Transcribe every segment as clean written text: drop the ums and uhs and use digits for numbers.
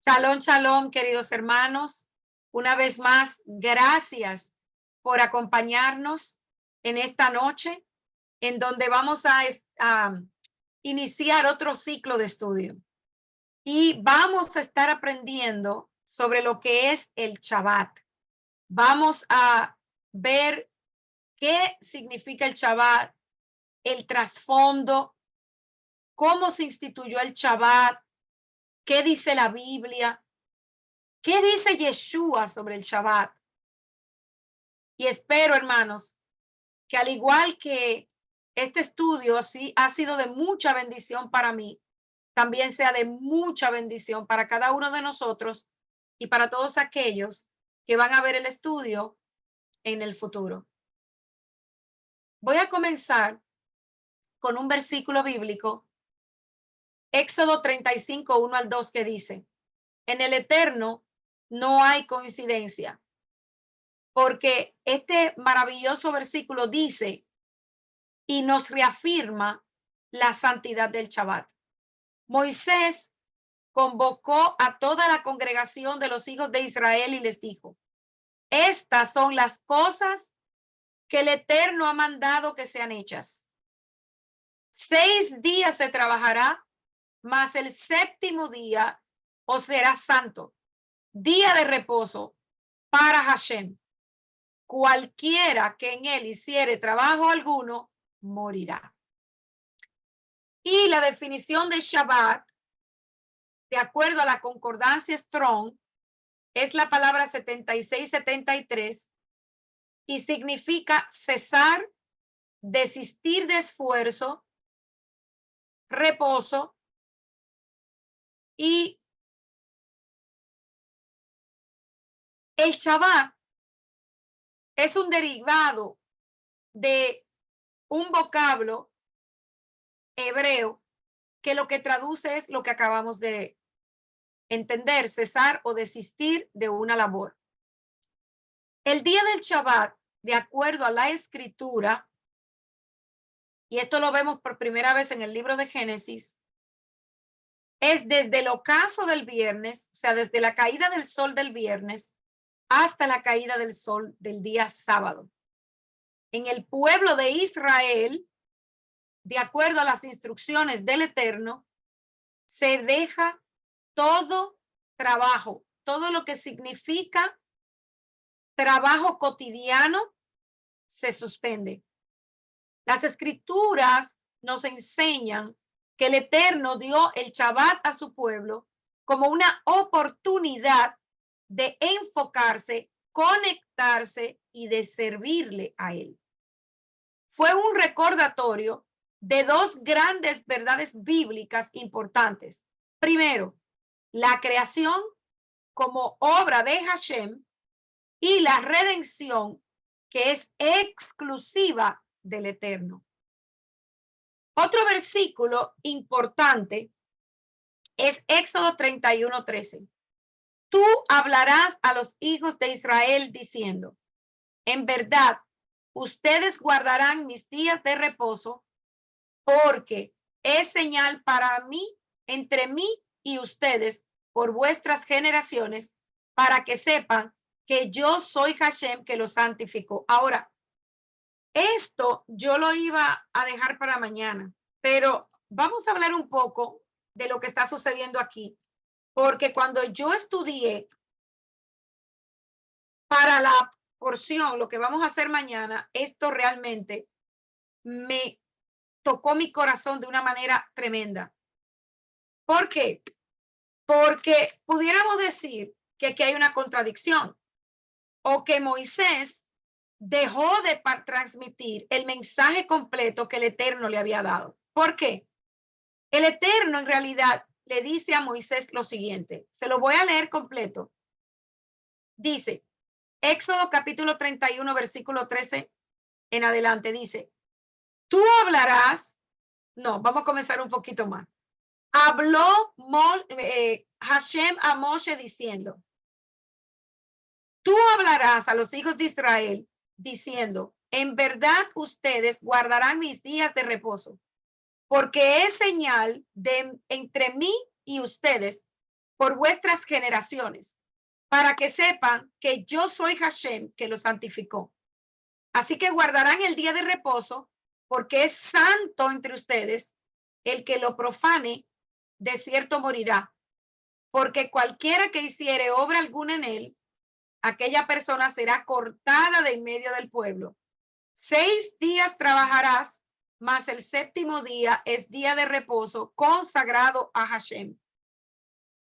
Shalom, shalom, queridos hermanos. Una vez más, gracias por acompañarnos en esta noche, en donde vamos a iniciar otro ciclo de estudio. Y vamos a estar aprendiendo sobre lo que es el Shabbat. Vamos a ver qué significa el Shabbat, el trasfondo, cómo se instituyó el Shabbat, qué dice la Biblia. ¿Qué dice Yeshua sobre el Shabbat? Y espero, hermanos, que al igual que este estudio sí ha sido de mucha bendición para mí, también sea de mucha bendición para cada uno de nosotros y para todos aquellos que van a ver el estudio en el futuro. Voy a comenzar con un versículo bíblico, Éxodo 35, 1 al 2, que dice: en el Eterno no hay coincidencia. Porque este maravilloso versículo dice y nos reafirma la santidad del Shabbat. Moisés convocó a toda la congregación de los hijos de Israel y les dijo: estas son las cosas que el Eterno ha mandado que sean hechas. 6 días se trabajará, mas el séptimo día os será santo, día de reposo para Hashem. Cualquiera que en él hiciere trabajo alguno, morirá. Y la definición de Shabbat, de acuerdo a la concordancia Strong, es la palabra 7673 y significa cesar, desistir de esfuerzo, reposo y el Shabbat es un derivado de un vocablo hebreo que lo que traduce es lo que acabamos de entender: cesar o desistir de una labor. El día del Shabbat, de acuerdo a la escritura, y esto lo vemos por primera vez en el libro de Génesis, es desde el ocaso del viernes, o sea, desde la caída del sol del viernes hasta la caída del sol del día sábado. En el pueblo de Israel, de acuerdo a las instrucciones del Eterno, se deja todo trabajo, todo lo que significa trabajo cotidiano, se suspende. Las escrituras nos enseñan que el Eterno dio el Shabbat a su pueblo como una oportunidad de enfocarse, conectarse y de servirle a él. Fue un recordatorio de dos grandes verdades bíblicas importantes. Primero, la creación como obra de Hashem y la redención, que es exclusiva del Eterno. Otro versículo importante es Éxodo 31:13. Tú hablarás a los hijos de Israel diciendo: en verdad, ustedes guardarán mis días de reposo, porque es señal para mí, entre mí y ustedes, por vuestras generaciones, para que sepan que yo soy Hashem, que los santificó. Ahora, esto yo lo iba a dejar para mañana, pero vamos a hablar un poco de lo que está sucediendo aquí, porque cuando yo estudié para la porción, lo que vamos a hacer mañana, esto realmente me tocó mi corazón de una manera tremenda. ¿Por qué? Porque pudiéramos decir que aquí hay una contradicción, o que Moisés dejó de transmitir el mensaje completo que el Eterno le había dado. ¿Por qué? El Eterno en realidad le dice a Moisés lo siguiente, se lo voy a leer completo. Dice, Éxodo capítulo 31, versículo 13 en adelante, dice: tú hablarás, no, vamos a comenzar un poquito más. Habló Hashem a Moshe diciendo: tú hablarás a los hijos de Israel diciendo: en verdad ustedes guardarán mis días de reposo, porque es señal de entre mí y ustedes, por vuestras generaciones, para que sepan que yo soy Hashem, que los santificó. Así que guardarán el día de reposo, porque es santo entre ustedes. El que lo profane, de cierto morirá. Porque cualquiera que hiciere obra alguna en él, aquella persona será cortada de en medio del pueblo. 6 días trabajarás, mas el séptimo día es día de reposo consagrado a Hashem.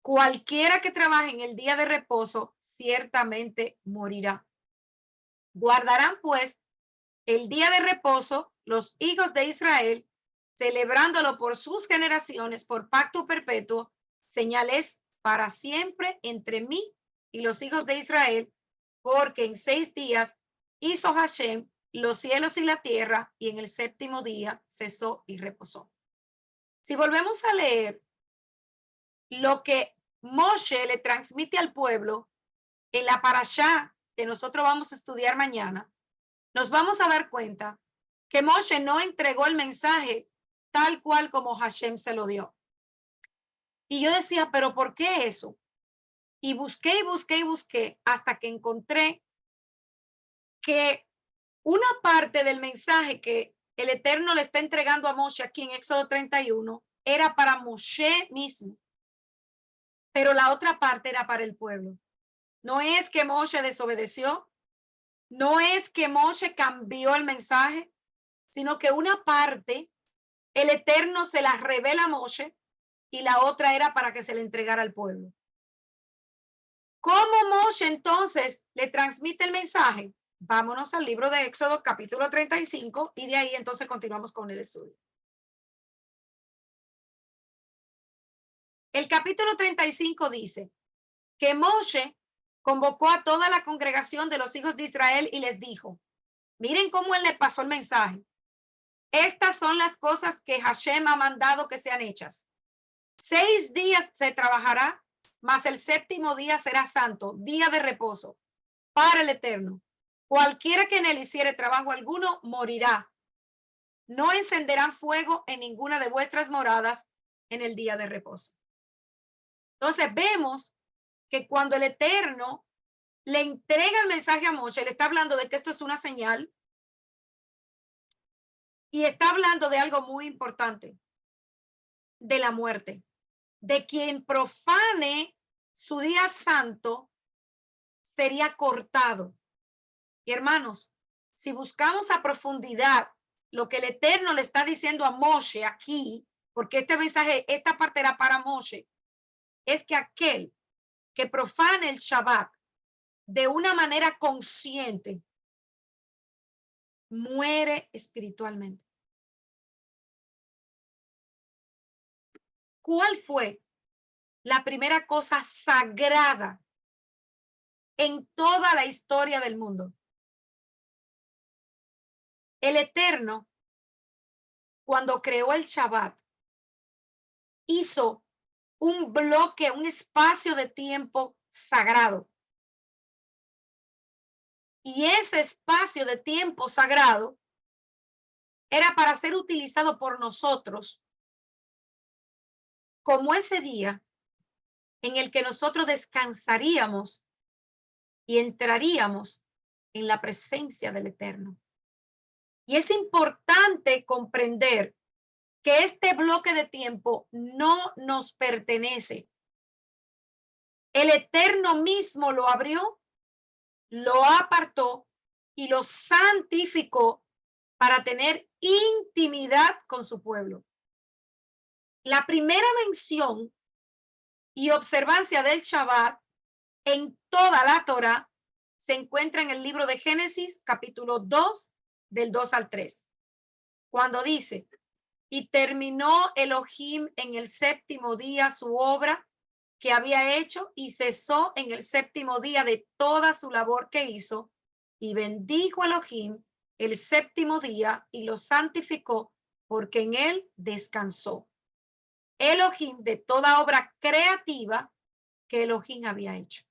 Cualquiera que trabaje en el día de reposo ciertamente morirá. Guardarán pues el día de reposo los hijos de Israel, celebrándolo por sus generaciones, por pacto perpetuo, señales para siempre entre mí y los hijos de Israel, porque en 6 días hizo Hashem los cielos y la tierra, y en el séptimo día cesó y reposó. Si volvemos a leer lo que Moshe le transmite al pueblo en la parashá que nosotros vamos a estudiar mañana, nos vamos a dar cuenta que Moshe no entregó el mensaje tal cual como Hashem se lo dio. Y yo decía, ¿pero por qué eso? Y busqué y busqué y busqué hasta que encontré que una parte del mensaje que el Eterno le está entregando a Moshe aquí en Éxodo 31 era para Moshe mismo, pero la otra parte era para el pueblo. No es que Moshe desobedeció, no es que Moshe cambió el mensaje, sino que una parte el Eterno se la revela a Moshe y la otra era para que se le entregara al pueblo. ¿Cómo Moshe entonces le transmite el mensaje? Vámonos al libro de Éxodo capítulo 35 y de ahí entonces continuamos con el estudio. El capítulo 35 dice que Moshe convocó a toda la congregación de los hijos de Israel y les dijo, miren cómo él le pasó el mensaje. Estas son las cosas que Hashem ha mandado que sean hechas. 6 días se trabajará, mas el séptimo día será santo, día de reposo para el Eterno. Cualquiera que en él hiciere trabajo alguno morirá. No encenderán fuego en ninguna de vuestras moradas en el día de reposo. Entonces vemos que cuando el Eterno le entrega el mensaje a Moshe, le está hablando de que esto es una señal y está hablando de algo muy importante, de la muerte, de quien profane su día santo sería cortado. Y hermanos, si buscamos a profundidad lo que el Eterno le está diciendo a Moshe aquí, porque este mensaje, esta parte era para Moshe, es que aquel que profane el Shabbat de una manera consciente muere espiritualmente. ¿Cuál fue la primera cosa sagrada en toda la historia del mundo? El Eterno, cuando creó el Shabbat, hizo un bloque, un espacio de tiempo sagrado. Y ese espacio de tiempo sagrado era para ser utilizado por nosotros como ese día en el que nosotros descansaríamos y entraríamos en la presencia del Eterno. Y es importante comprender que este bloque de tiempo no nos pertenece. El Eterno mismo lo abrió, lo apartó y lo santificó para tener intimidad con su pueblo. La primera mención y observancia del Shabbat en toda la Torá se encuentra en el libro de Génesis, capítulo 2, del 2 al 3, cuando dice, y terminó Elohim en el séptimo día su obra que había hecho y cesó en el séptimo día de toda su labor que hizo, y bendijo Elohim el séptimo día y lo santificó porque en él descansó Elohim de toda obra creativa que Elohim había hecho.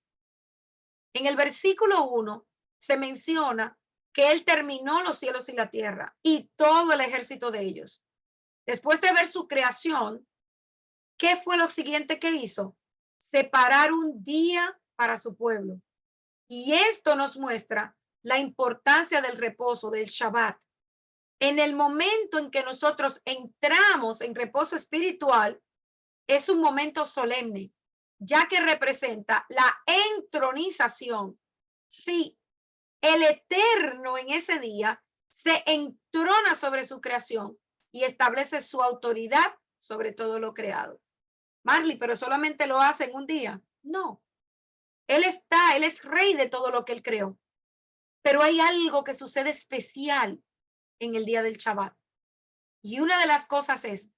En el versículo 1 se menciona que él terminó los cielos y la tierra y todo el ejército de ellos. Después de ver su creación, ¿qué fue lo siguiente que hizo? separar un día para su pueblo. Y esto nos muestra la importancia del reposo, del Shabbat. En el momento en que nosotros entramos en reposo espiritual, es un momento solemne, ya que representa la entronización. Sí, el Eterno en ese día se entrona sobre su creación y establece su autoridad sobre todo lo creado. Marley, pero solamente lo hace en un día. No, él es rey de todo lo que él creó. Pero hay algo que sucede especial en el día del Shabbat. Y una de las cosas es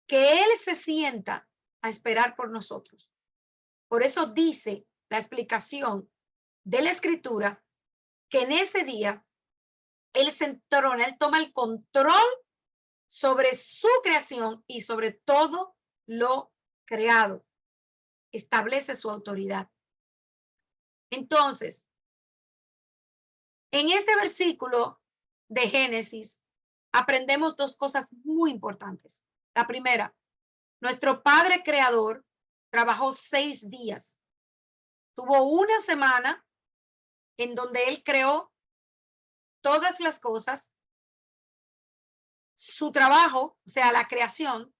que él se sienta a esperar por nosotros. Por eso dice la explicación de la escritura que en ese día él se entrona, él toma el control sobre su creación y sobre todo lo creado. Establece su autoridad. Entonces, en este versículo de Génesis, aprendemos dos cosas muy importantes. La primera, nuestro Padre Creador trabajó 6 días. Tuvo una semana en donde Él creó todas las cosas. Su trabajo, o sea, la creación,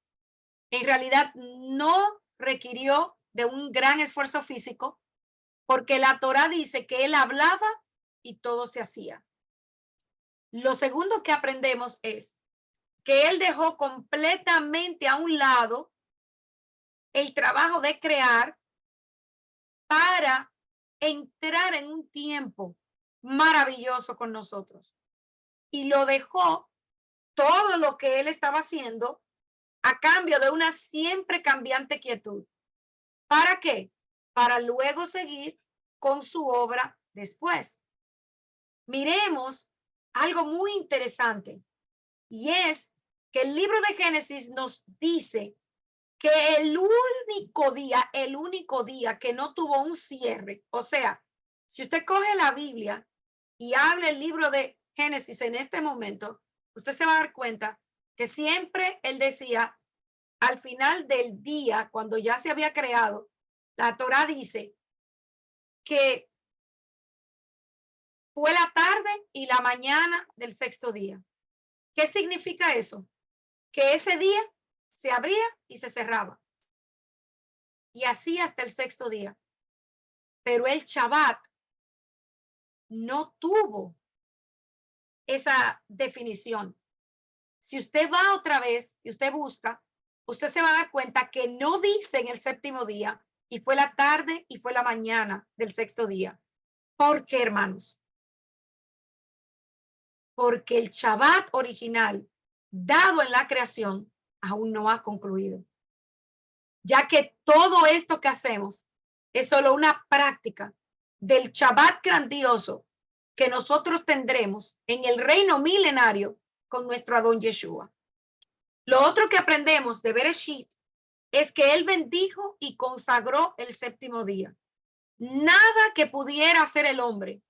en realidad no requirió de un gran esfuerzo físico, porque la Torá dice que Él hablaba y todo se hacía. Lo segundo que aprendemos es que Él dejó completamente a un lado el trabajo de crear para entrar en un tiempo maravilloso con nosotros. Y lo dejó todo lo que él estaba haciendo a cambio de una siempre cambiante quietud. ¿Para qué? Para luego seguir con su obra después. Miremos algo muy interesante, y es que el libro de Génesis nos dice que el único día que no tuvo un cierre, o sea, si usted coge la Biblia y abre el libro de Génesis en este momento, usted se va a dar cuenta que siempre él decía, al final del día, cuando ya se había creado, la Torá dice que fue la tarde y la mañana del sexto día. ¿Qué significa eso? Que ese día se abría y se cerraba. Y así hasta el sexto día. Pero el Shabbat no tuvo esa definición. Si usted va otra vez y usted busca, usted se va a dar cuenta que no dice en el séptimo día y fue la tarde y fue la mañana del sexto día. ¿Por qué, hermanos? Porque el Shabbat original dado en la creación aún no ha concluido. Ya que todo esto que hacemos es solo una práctica del Shabbat grandioso que nosotros tendremos en el reino milenario con nuestro Adón Yeshua. Lo otro que aprendemos de Bereshit es que él bendijo y consagró el séptimo día. Nada que pudiera hacer el hombre,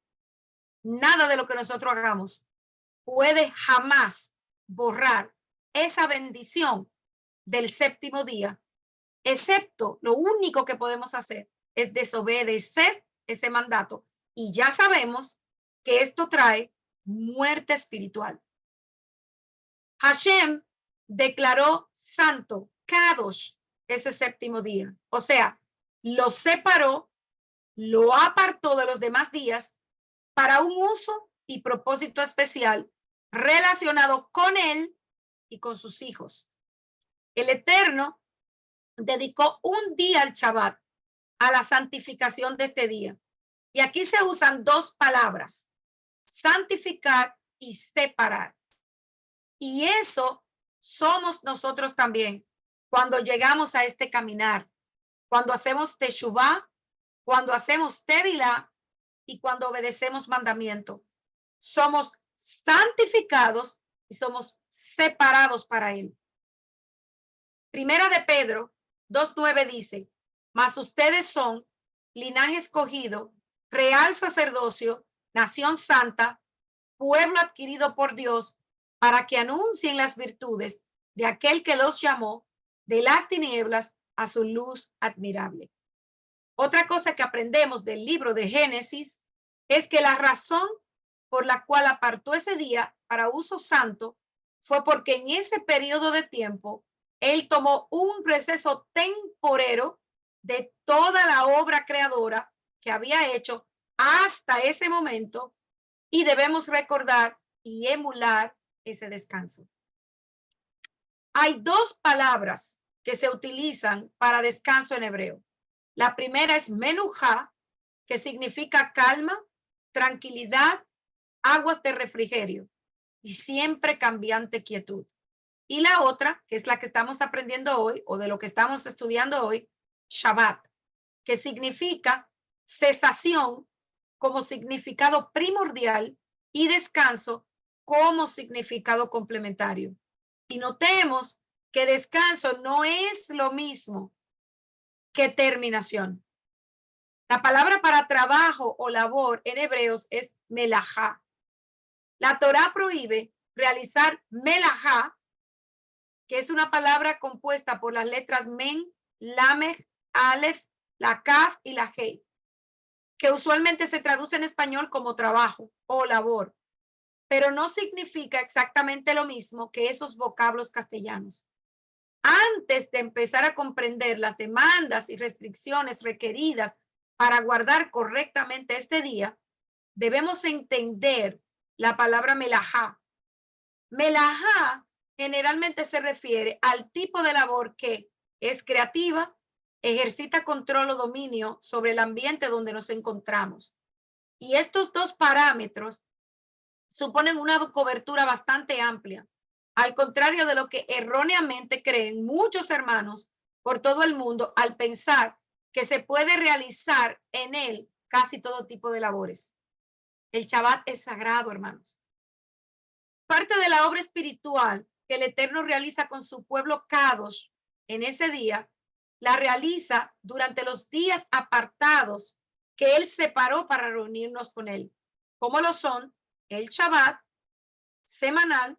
nada de lo que nosotros hagamos, puede jamás borrar esa bendición del séptimo día, excepto lo único que podemos hacer es desobedecer ese mandato. Y ya sabemos que esto trae muerte espiritual. Hashem declaró santo, Kadosh, ese séptimo día. O sea, lo separó, lo apartó de los demás días para un uso y propósito especial relacionado con él y con sus hijos. El Eterno dedicó un día al Shabbat, a la santificación de este día. Y aquí se usan dos palabras, santificar y separar. Y eso somos nosotros también cuando llegamos a este caminar, cuando hacemos teshuvá, cuando hacemos tevilá y cuando obedecemos mandamiento. Somos santificados y somos separados para él. Primera de Pedro 2:9 dice, mas ustedes son linaje escogido, real sacerdocio, nación santa, pueblo adquirido por Dios, para que anuncien las virtudes de aquel que los llamó de las tinieblas a su luz admirable. Otra cosa que aprendemos del libro de Génesis es que la razón por la cual apartó ese día para uso santo fue porque en ese periodo de tiempo él tomó un receso temporero de toda la obra creadora que había hecho hasta ese momento, y debemos recordar y emular ese descanso. Hay dos palabras que se utilizan para descanso en hebreo. La primera es menujá, que significa calma, tranquilidad, aguas de refrigerio y siempre cambiante quietud. Y la otra, que es la que estamos aprendiendo hoy o de lo que estamos estudiando hoy, Shabbat, que significa cesación como significado primordial y descanso como significado complementario. Y notemos que descanso no es lo mismo que terminación. La palabra para trabajo o labor en hebreos es melajá. La Torá prohíbe realizar melajá, que es una palabra compuesta por las letras men, lamej, alef, la kaf y la hei, que usualmente se traduce en español como trabajo o labor, pero no significa exactamente lo mismo que esos vocablos castellanos. Antes de empezar a comprender las demandas y restricciones requeridas para guardar correctamente este día, debemos entender la palabra melajá. Melajá generalmente se refiere al tipo de labor que es creativa, ejercita control o dominio sobre el ambiente donde nos encontramos. Y estos dos parámetros suponen una cobertura bastante amplia, al contrario de lo que erróneamente creen muchos hermanos por todo el mundo al pensar que se puede realizar en él casi todo tipo de labores. El Shabbat es sagrado, hermanos. Parte de la obra espiritual que el Eterno realiza con su pueblo Kadosh en ese día, la realiza durante los días apartados que Él separó para reunirnos con Él, como lo son el Shabbat semanal,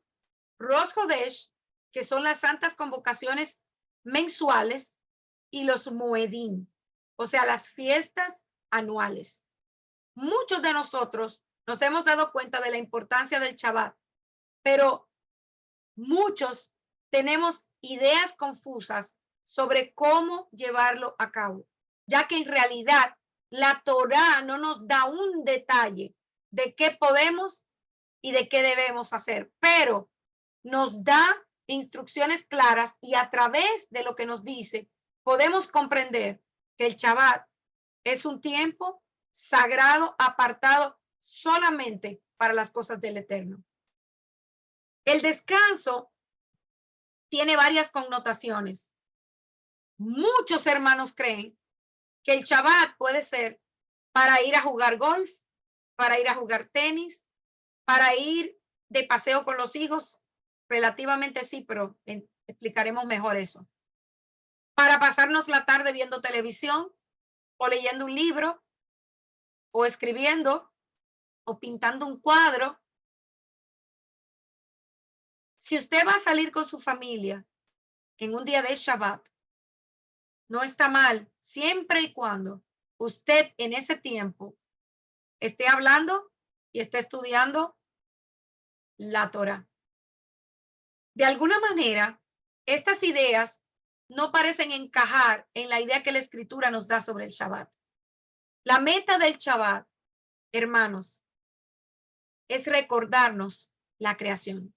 Rosh Hodesh, que son las santas convocaciones mensuales, y los Moedim, o sea, las fiestas anuales. Muchos de nosotros nos hemos dado cuenta de la importancia del Shabbat, pero muchos tenemos ideas confusas sobre cómo llevarlo a cabo, ya que en realidad la Torá no nos da un detalle de qué podemos y de qué debemos hacer, pero nos da instrucciones claras, y a través de lo que nos dice podemos comprender que el Shabbat es un tiempo sagrado apartado solamente para las cosas del Eterno. El descanso tiene varias connotaciones. Muchos hermanos creen que el Shabbat puede ser para ir a jugar golf, para ir a jugar tenis, para ir de paseo con los hijos. Relativamente sí, pero explicaremos mejor eso. Para pasarnos la tarde viendo televisión o leyendo un libro o escribiendo o pintando un cuadro. Si usted va a salir con su familia en un día de Shabbat, no está mal, siempre y cuando usted en ese tiempo esté hablando y esté estudiando la Torá. De alguna manera, estas ideas no parecen encajar en la idea que la Escritura nos da sobre el Shabbat. La meta del Shabbat, hermanos, es recordarnos la creación.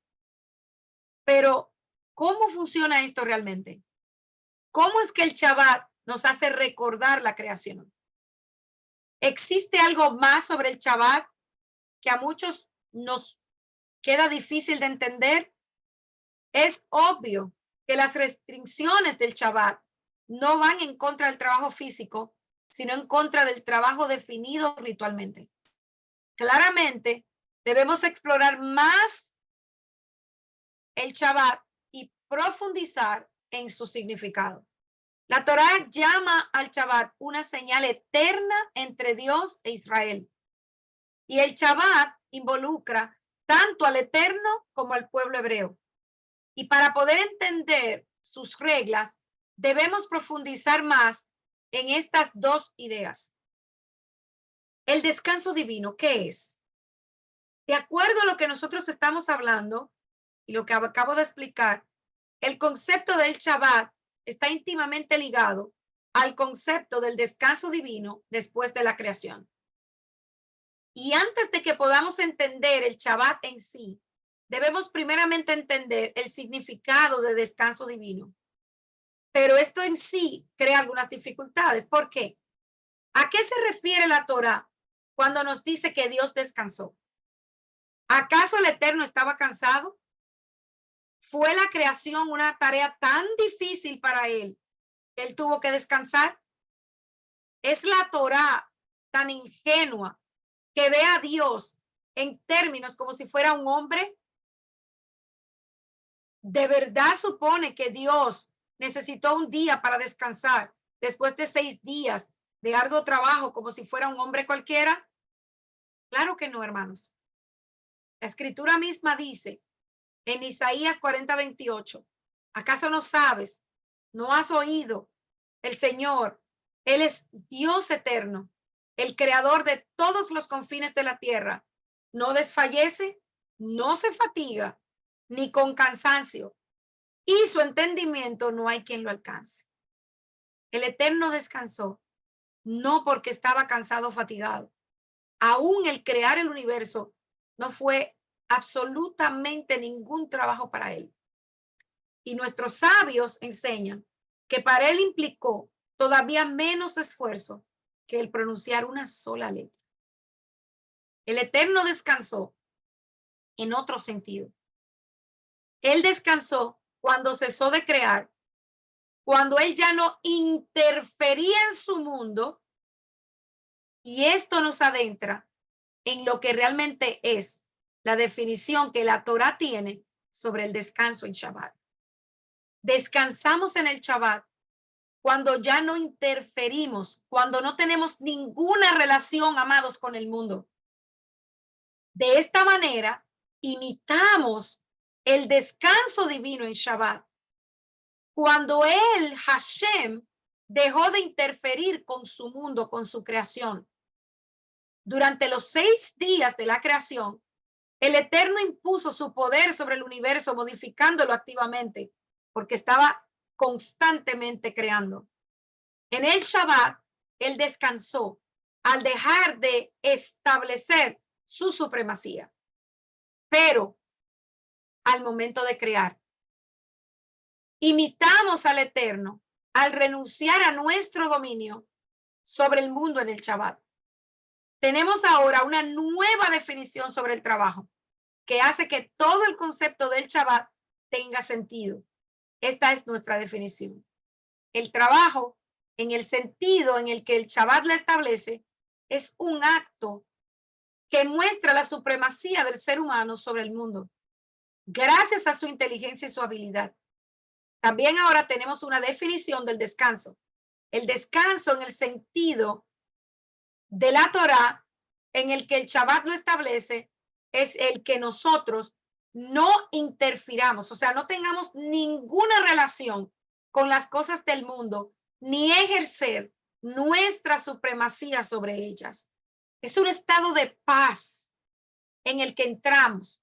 Pero, ¿cómo funciona esto realmente? ¿Cómo es que el Shabbat nos hace recordar la creación? ¿Existe algo más sobre el Shabbat que a muchos nos queda difícil de entender? Es obvio que las restricciones del Shabbat no van en contra del trabajo físico, sino en contra del trabajo definido ritualmente. Claramente, debemos explorar más el Shabbat y profundizar en su significado. La Torá llama al Shabbat una señal eterna entre Dios e Israel. Y el Shabbat involucra tanto al Eterno como al pueblo hebreo. Y para poder entender sus reglas, debemos profundizar más en estas dos ideas. El descanso divino, ¿qué es? De acuerdo a lo que nosotros estamos hablando y lo que acabo de explicar, el concepto del Shabbat está íntimamente ligado al concepto del descanso divino después de la creación. Y antes de que podamos entender el Shabbat en sí, debemos primeramente entender el significado de descanso divino. Pero esto en sí crea algunas dificultades. ¿Por qué? ¿A qué se refiere la Torá cuando nos dice que Dios descansó? ¿Acaso el Eterno estaba cansado? ¿Fue la creación una tarea tan difícil para él que él tuvo que descansar? ¿Es la Torá tan ingenua que ve a Dios en términos como si fuera un hombre? ¿De verdad supone que Dios necesitó un día para descansar después de 6 días de arduo trabajo como si fuera un hombre cualquiera? Claro que no, hermanos. La escritura misma dice en Isaías 40:28, ¿acaso no sabes? ¿No has oído? El Señor, Él es Dios eterno, el creador de todos los confines de la tierra. No desfallece, no se fatiga, ni con cansancio, y su entendimiento no hay quien lo alcance. El Eterno descansó, no porque estaba cansado o fatigado. Aún el crear el universo no fue absolutamente ningún trabajo para él. Y nuestros sabios enseñan que para él implicó todavía menos esfuerzo que el pronunciar una sola letra. El Eterno descansó en otro sentido. Él descansó cuando cesó de crear, cuando él ya no interfería en su mundo, y esto nos adentra en lo que realmente es la definición que la Torá tiene sobre el descanso en Shabbat. Descansamos en el Shabbat cuando ya no interferimos, cuando no tenemos ninguna relación, amados, con el mundo. De esta manera, imitamos el descanso divino en Shabbat. Cuando él, Hashem, dejó de interferir con su mundo, con su creación. Durante los 6 días de la creación, el Eterno impuso su poder sobre el universo, modificándolo activamente, porque estaba constantemente creando. En el Shabbat, él descansó al dejar de establecer su supremacía. Pero al momento de crear, imitamos al Eterno al renunciar a nuestro dominio sobre el mundo en el Shabbat. Tenemos ahora una nueva definición sobre el trabajo que hace que todo el concepto del Shabbat tenga sentido. Esta es nuestra definición. El trabajo, en el sentido en el que el Shabbat la establece, es un acto que muestra la supremacía del ser humano sobre el mundo, gracias a su inteligencia y su habilidad. También ahora tenemos una definición del descanso. El descanso en el sentido de la Torá, en el que el Shabbat lo establece, es el que nosotros no interfiramos, o sea, no tengamos ninguna relación con las cosas del mundo, ni ejercer nuestra supremacía sobre ellas. Es un estado de paz en el que entramos,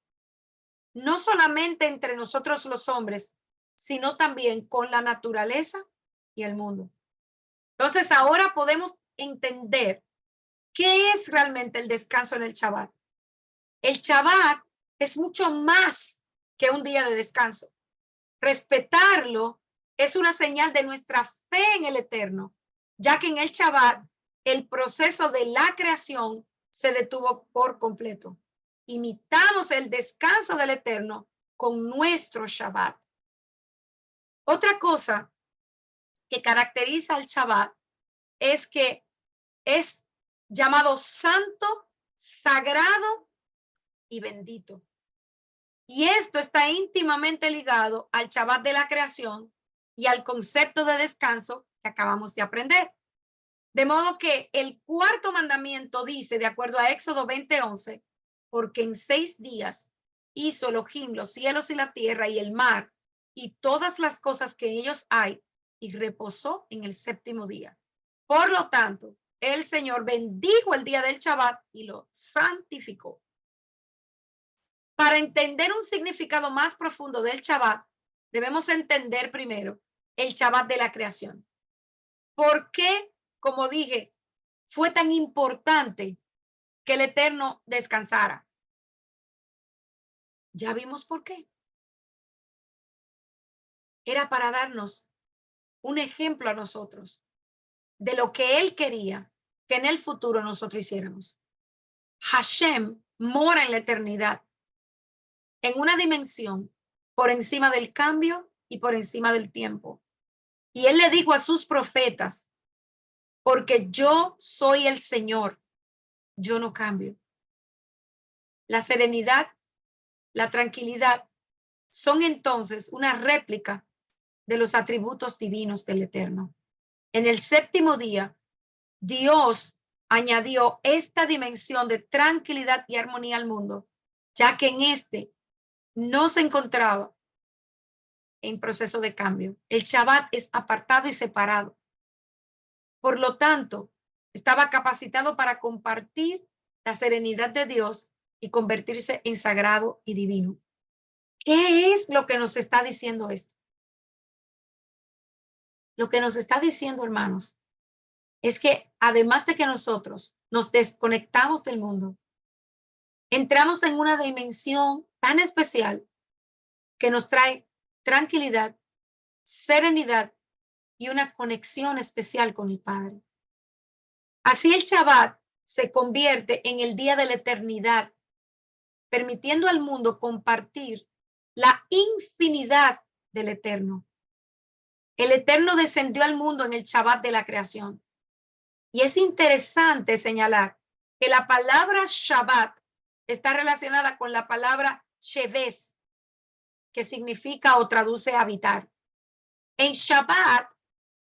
no solamente entre nosotros los hombres, sino también con la naturaleza y el mundo. Entonces, ahora podemos entender qué es realmente el descanso en el Shabbat. El Shabbat es mucho más que un día de descanso. Respetarlo es una señal de nuestra fe en el Eterno, ya que en el Shabbat el proceso de la creación se detuvo por completo. Imitamos el descanso del Eterno con nuestro Shabbat. Otra cosa que caracteriza al Shabbat es que es llamado santo, sagrado y bendito. Y esto está íntimamente ligado al Shabbat de la creación y al concepto de descanso que acabamos de aprender. De modo que el cuarto mandamiento dice, de acuerdo a Éxodo 20:11, porque en 6 días hizo Elohim los cielos y la tierra y el mar y todas las cosas que en ellos hay, y reposó en el 7º día. Por lo tanto, el Señor bendijo el día del Shabbat y lo santificó. Para entender un significado más profundo del Shabbat, debemos entender primero el Shabbat de la creación. ¿Por qué, como dije, fue tan importante que el Eterno descansara? Ya vimos por qué. Era para darnos un ejemplo a nosotros de lo que Él quería que en el futuro nosotros hiciéramos. Hashem mora en la eternidad, en una dimensión por encima del cambio y por encima del tiempo. Y Él le dijo a sus profetas, porque yo soy el Señor, yo no cambio. La serenidad, la tranquilidad son entonces una réplica de los atributos divinos del Eterno. En el séptimo día, Dios añadió esta dimensión de tranquilidad y armonía al mundo, ya que en este no se encontraba en proceso de cambio. El Shabbat es apartado y separado. Por lo tanto, estaba capacitado para compartir la serenidad de Dios y convertirse en sagrado y divino. ¿Qué es lo que nos está diciendo esto? Lo que nos está diciendo, hermanos, es que además de que nosotros nos desconectamos del mundo, entramos en una dimensión tan especial que nos trae tranquilidad, serenidad y una conexión especial con el Padre. Así el Shabbat se convierte en el día de la eternidad, permitiendo al mundo compartir la infinidad del Eterno. El Eterno descendió al mundo en el Shabbat de la creación. Y es interesante señalar que la palabra Shabbat está relacionada con la palabra Sheves, que significa o traduce habitar. En Shabbat,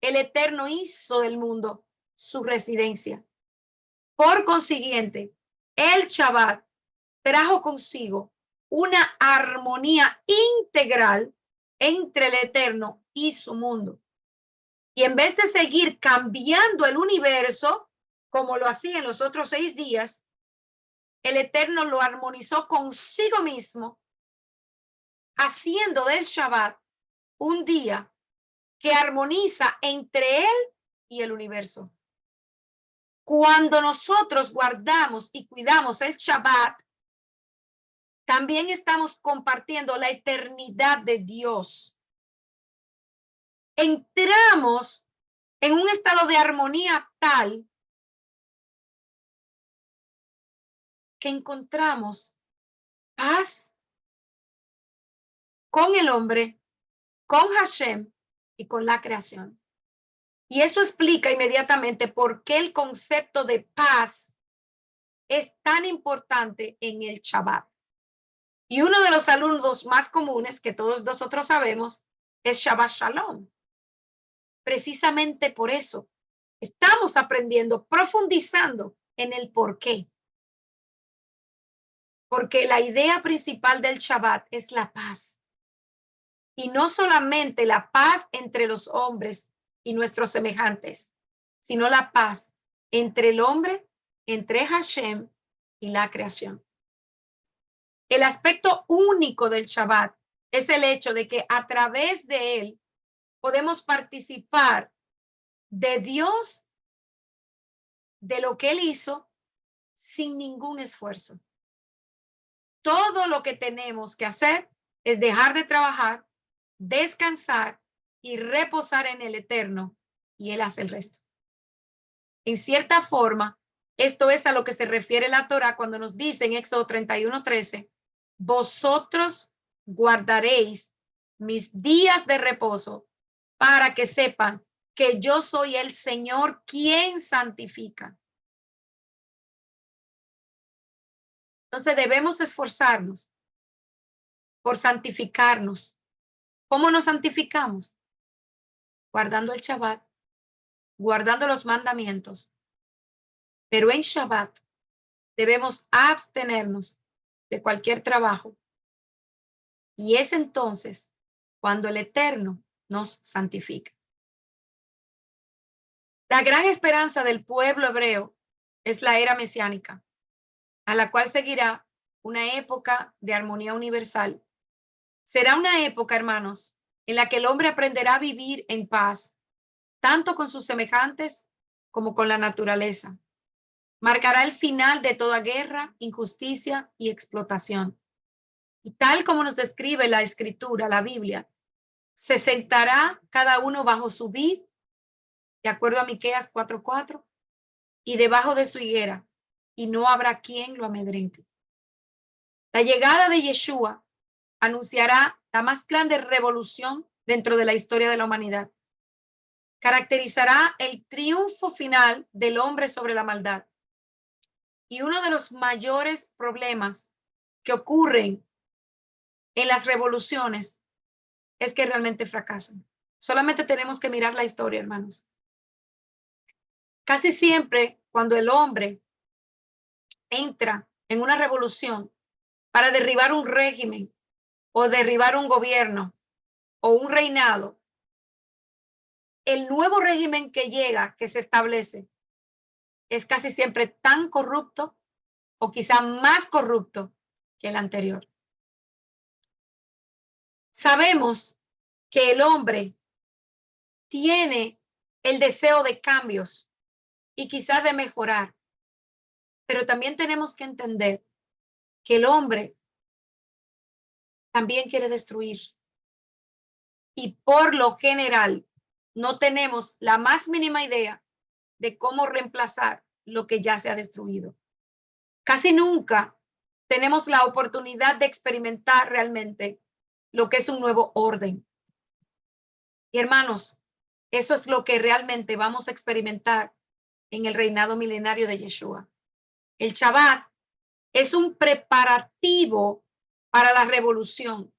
el Eterno hizo del mundo su residencia. Por consiguiente, el Shabbat trajo consigo una armonía integral entre el Eterno y su mundo. Y en vez de seguir cambiando el universo, como lo hacía en los otros 6 días, el Eterno lo armonizó consigo mismo, haciendo del Shabbat un día que armoniza entre él y el universo. Cuando nosotros guardamos y cuidamos el Shabbat, también estamos compartiendo la eternidad de Dios. Entramos en un estado de armonía tal que encontramos paz con el hombre, con Hashem y con la creación. Y eso explica inmediatamente por qué el concepto de paz es tan importante en el Shabbat. Y uno de los saludos más comunes que todos nosotros sabemos es Shabbat Shalom. Precisamente por eso estamos aprendiendo, profundizando en el por qué. Porque la idea principal del Shabbat es la paz. Y no solamente la paz entre los hombres y nuestros semejantes, sino la paz entre el hombre, entre Hashem y la creación. El aspecto único del Shabbat es el hecho de que a través de él podemos participar de Dios, de lo que él hizo, sin ningún esfuerzo. Todo lo que tenemos que hacer es dejar de trabajar, descansar y reposar en el Eterno, y él hace el resto. En cierta forma, esto es a lo que se refiere la Torá cuando nos dice en Éxodo 31:13, vosotros guardaréis mis días de reposo para que sepan que yo soy el Señor quien santifica. Entonces debemos esforzarnos por santificarnos. ¿Cómo nos santificamos? Guardando el Shabbat, guardando los mandamientos. Pero en Shabbat debemos abstenernos de cualquier trabajo. Y es entonces cuando el Eterno nos santifica. La gran esperanza del pueblo hebreo es la era mesiánica, a la cual seguirá una época de armonía universal. Será una época, hermanos, en la que el hombre aprenderá a vivir en paz, tanto con sus semejantes como con la naturaleza. Marcará el final de toda guerra, injusticia y explotación. Y tal como nos describe la Escritura, la Biblia, se sentará cada uno bajo su vid, de acuerdo a Miqueas 4:4, y debajo de su higuera, y no habrá quien lo amedrente. La llegada de Yeshua anunciará la más grande revolución dentro de la historia de la humanidad. Caracterizará el triunfo final del hombre sobre la maldad. Y uno de los mayores problemas que ocurren en las revoluciones es que realmente fracasan. Solamente tenemos que mirar la historia, hermanos. Casi siempre cuando el hombre entra en una revolución para derribar un régimen o derribar un gobierno o un reinado, el nuevo régimen que llega, que se establece, es casi siempre tan corrupto o quizá más corrupto que el anterior. Sabemos que el hombre tiene el deseo de cambios y quizá de mejorar, pero también tenemos que entender que el hombre también quiere destruir. Y por lo general no tenemos la más mínima idea de cómo reemplazar lo que ya se ha destruido. Casi nunca tenemos la oportunidad de experimentar realmente lo que es un nuevo orden. Y hermanos, eso es lo que realmente vamos a experimentar en el reinado milenario de Yeshua. El Shabbat es un preparativo para la revolución,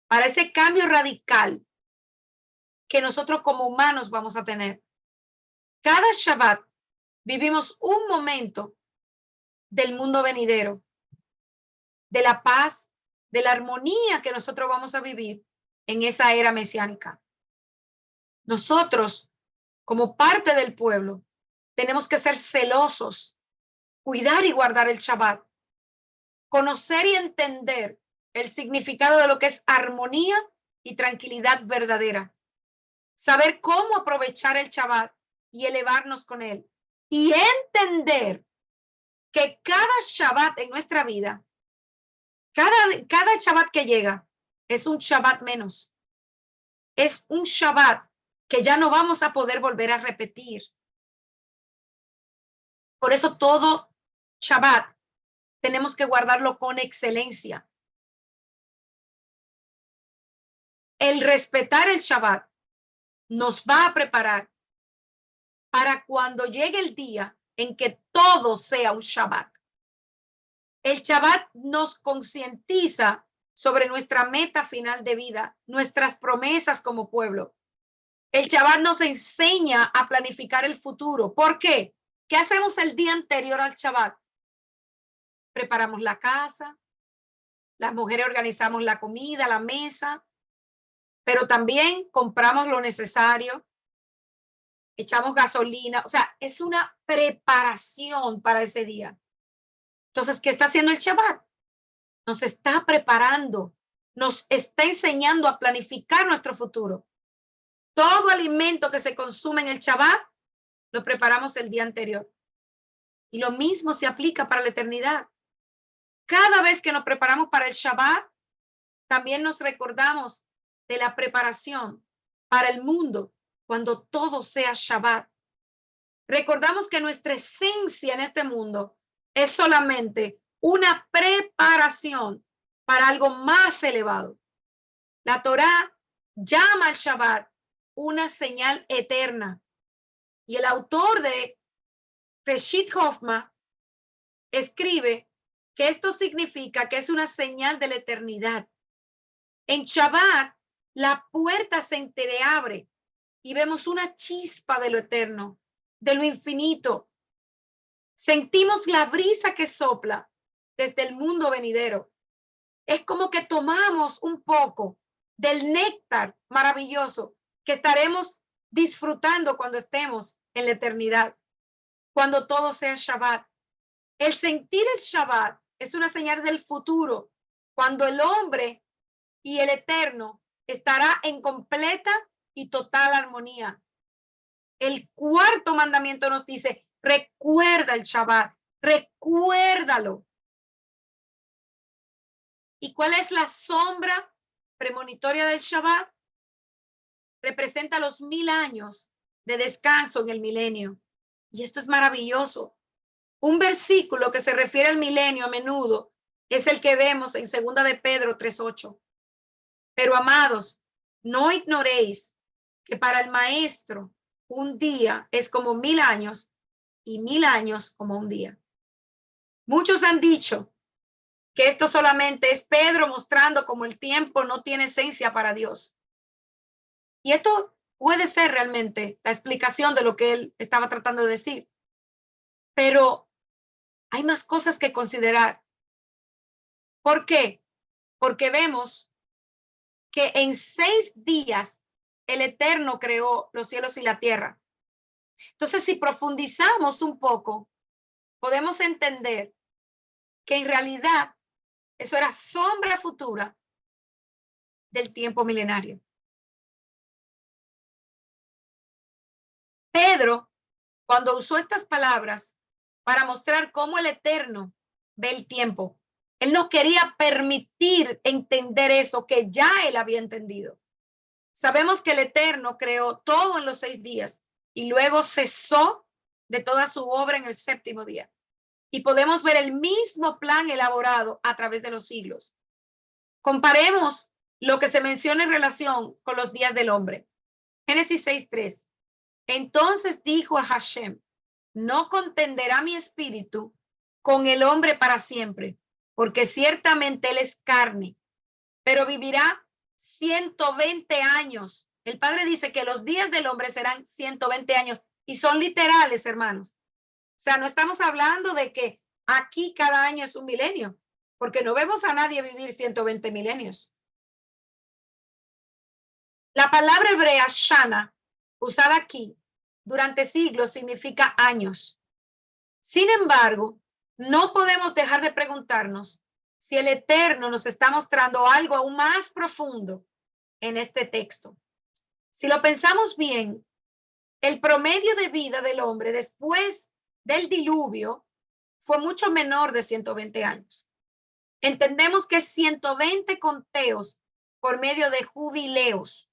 para ese cambio radical que nosotros como humanos vamos a tener. Cada Shabbat vivimos un momento del mundo venidero, de la paz, de la armonía que nosotros vamos a vivir en esa era mesiánica. Nosotros, como parte del pueblo, tenemos que ser celosos, cuidar y guardar el Shabbat, conocer y entender el significado de lo que es armonía y tranquilidad verdadera, saber cómo aprovechar el Shabbat y elevarnos con él, y entender que cada Shabbat en nuestra vida, cada Shabbat que llega, es un Shabbat menos. Es un Shabbat que ya no vamos a poder volver a repetir. Por eso todo Shabbat tenemos que guardarlo con excelencia. El respetar el Shabbat nos va a preparar para cuando llegue el día en que todo sea un Shabbat. El Shabbat nos concientiza sobre nuestra meta final de vida, nuestras promesas como pueblo. El Shabbat nos enseña a planificar el futuro. ¿Por qué? ¿Qué hacemos el día anterior al Shabbat? Preparamos la casa, las mujeres organizamos la comida, la mesa, pero también compramos lo necesario, echamos gasolina, o sea, es una preparación para ese día. Entonces, ¿qué está haciendo el Shabbat? Nos está preparando, nos está enseñando a planificar nuestro futuro. Todo alimento que se consume en el Shabbat lo preparamos el día anterior. Y lo mismo se aplica para la eternidad. Cada vez que nos preparamos para el Shabbat, también nos recordamos de la preparación para el mundo cuando todo sea Shabbat. Recordamos que nuestra esencia en este mundo es solamente una preparación para algo más elevado. La Torá llama al Shabbat una señal eterna. Y el autor de Reshit Hoffman escribe que esto significa que es una señal de la eternidad. En Shabbat, la puerta se entreabre y vemos una chispa de lo eterno, de lo infinito. Sentimos la brisa que sopla desde el mundo venidero. Es como que tomamos un poco del néctar maravilloso que estaremos disfrutando cuando estemos en la eternidad, cuando todo sea Shabbat. El sentir el Shabbat es una señal del futuro, cuando el hombre y el eterno estará en completa y total armonía. El cuarto mandamiento nos dice, recuerda el Shabbat, recuérdalo. ¿Y cuál es la sombra premonitoria del Shabbat? Representa los 1000 años de descanso en el milenio. Y esto es maravilloso. Un versículo que se refiere al milenio a menudo es el que vemos en 2 de Pedro 3:8. Pero amados, no ignoréis que para el maestro un día es como 1000 años y 1000 años como un día. Muchos han dicho que esto solamente es Pedro mostrando cómo el tiempo no tiene esencia para Dios. Y esto puede ser realmente la explicación de lo que él estaba tratando de decir. Pero hay más cosas que considerar. ¿Por qué? Porque vemos que en 6 días el Eterno creó los cielos y la tierra. Entonces, si profundizamos un poco, podemos entender que en realidad eso era sombra futura del tiempo milenario. Pedro, cuando usó estas palabras para mostrar cómo el Eterno ve el tiempo, él no quería permitir entender eso que ya él había entendido. Sabemos que el Eterno creó todo en los 6 días y luego cesó de toda su obra en el 7º día. Y podemos ver el mismo plan elaborado a través de los siglos. Comparemos lo que se menciona en relación con los días del hombre. Génesis 6:3. Entonces dijo a Hashem, no contenderá mi espíritu con el hombre para siempre, porque ciertamente él es carne, pero vivirá 120 años. El Padre dice que los días del hombre serán 120 años y son literales, hermanos. O sea, no estamos hablando de que aquí cada año es un milenio, porque no vemos a nadie vivir 120 milenios. La palabra hebrea shana, usada aquí durante siglos, significa años. Sin embargo, no podemos dejar de preguntarnos si el Eterno nos está mostrando algo aún más profundo en este texto. Si lo pensamos bien, el promedio de vida del hombre después del diluvio fue mucho menor de 120 años. Entendemos que 120 conteos por medio de jubileos,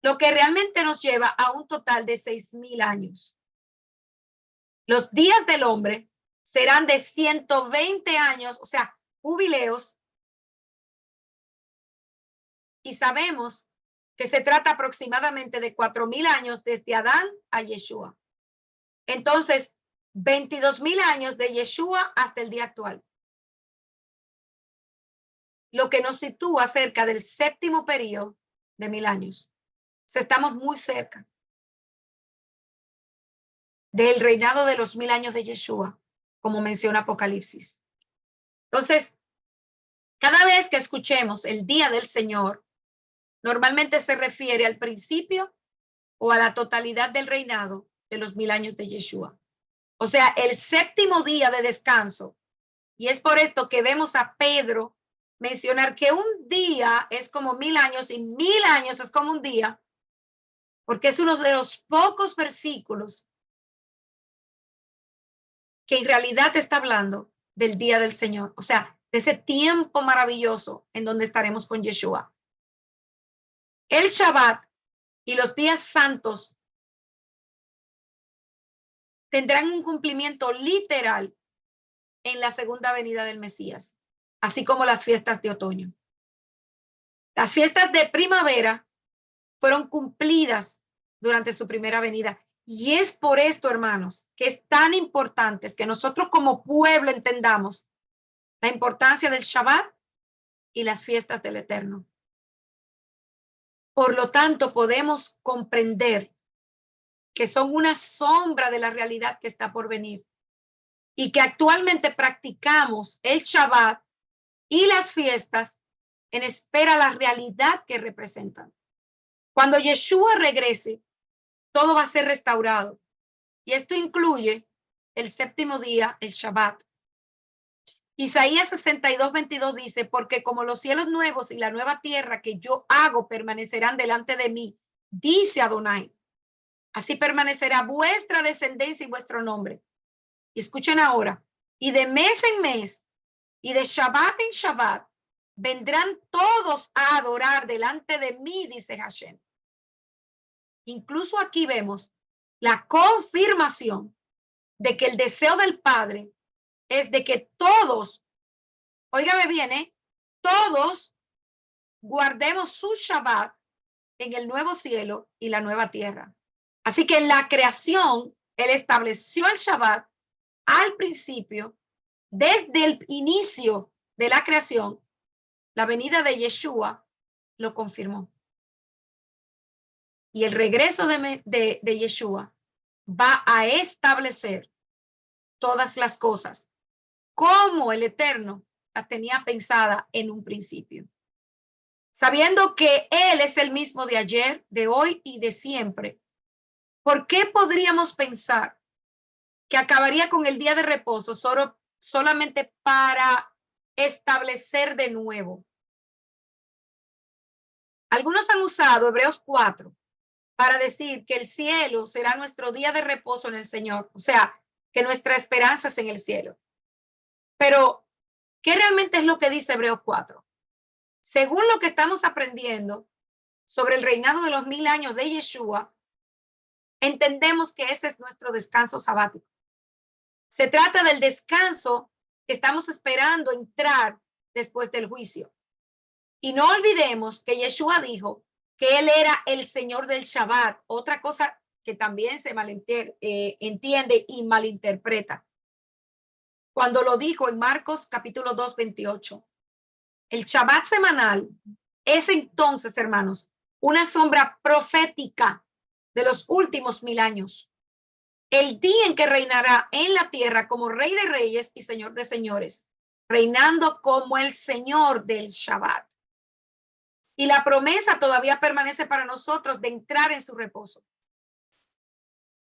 lo que realmente nos lleva a un total de 6000 años. Los días del hombre serán de 120 años, o sea, jubileos, y sabemos que se trata aproximadamente de 4000 años desde Adán a Yeshua. Entonces, 22,000 años de Yeshua hasta el día actual. Lo que nos sitúa cerca del 7º periodo de 1000 años. O sea, estamos muy cerca del reinado de los 1000 años de Yeshua, como menciona Apocalipsis. Entonces, cada vez que escuchemos el día del Señor, normalmente se refiere al principio o a la totalidad del reinado de los 1000 años de Yeshua. O sea, el 7º día de descanso. Y es por esto que vemos a Pedro mencionar que un día es como 1000 años y 1000 años es como un día, porque es uno de los pocos versículos que en realidad está hablando del día del Señor. O sea, de ese tiempo maravilloso en donde estaremos con Yeshua. El Shabbat y los días santos tendrán un cumplimiento literal en la segunda venida del Mesías, así como las fiestas de otoño. Las fiestas de primavera fueron cumplidas durante su primera venida. Y es por esto, hermanos, que es tan importante que nosotros como pueblo entendamos la importancia del Shabbat y las fiestas del Eterno. Por lo tanto, podemos comprender que son una sombra de la realidad que está por venir y que actualmente practicamos el Shabbat y las fiestas en espera de la realidad que representan. Cuando Yeshua regrese, todo va a ser restaurado. Y esto incluye el séptimo día, el Shabbat. Isaías 62:22 dice, porque como los cielos nuevos y la nueva tierra que yo hago permanecerán delante de mí, dice Adonai, así permanecerá vuestra descendencia y vuestro nombre. Y escuchen ahora, y de mes en mes y de Shabbat en Shabbat vendrán todos a adorar delante de mí, dice Hashem. Incluso aquí vemos la confirmación de que el deseo del Padre es de que todos, óigame bien, todos guardemos su Shabbat en el nuevo cielo y la nueva tierra. Así que en la creación, Él estableció el Shabbat al principio, desde el inicio de la creación, la venida de Yeshua lo confirmó. Y el regreso de Yeshua va a establecer todas las cosas como el Eterno las tenía pensada en un principio. Sabiendo que Él es el mismo de ayer, de hoy y de siempre, ¿por qué podríamos pensar que acabaría con el día de reposo solamente para establecer de nuevo? Algunos han usado Hebreos 4 para decir que el cielo será nuestro día de reposo en el Señor, o sea, que nuestra esperanza es en el cielo. Pero, ¿qué realmente es lo que dice Hebreos 4? Según lo que estamos aprendiendo sobre el reinado de los 1000 años de Yeshua, entendemos que ese es nuestro descanso sabático. Se trata del descanso que estamos esperando entrar después del juicio. Y no olvidemos que Yeshua dijo que Él era el Señor del Shabbat, otra cosa que también se entiende y malinterpreta. Cuando lo dijo en Marcos capítulo 2:28. El Shabbat semanal es entonces, hermanos, una sombra profética de los últimos 1000 años. El día en que reinará en la tierra como Rey de Reyes y Señor de Señores, reinando como el Señor del Shabbat. Y la promesa todavía permanece para nosotros de entrar en su reposo.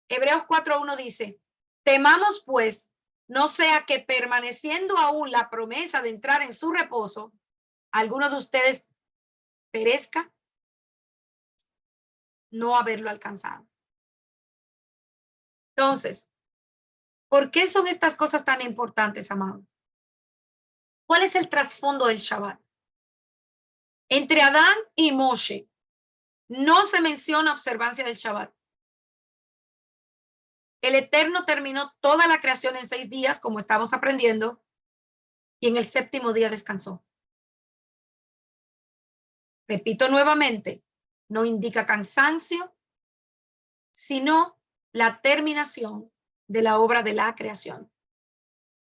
Hebreos 4:1 dice, temamos pues, no sea que permaneciendo aún la promesa de entrar en su reposo, alguno de ustedes perezca no haberlo alcanzado. Entonces, ¿por qué son estas cosas tan importantes, amado? ¿Cuál es el trasfondo del Shabbat? Entre Adán y Moshe no se menciona observancia del Shabbat. El Eterno terminó toda la creación en 6 días, como estamos aprendiendo, y en el séptimo día descansó. Repito nuevamente, no indica cansancio, sino la terminación de la obra de la creación.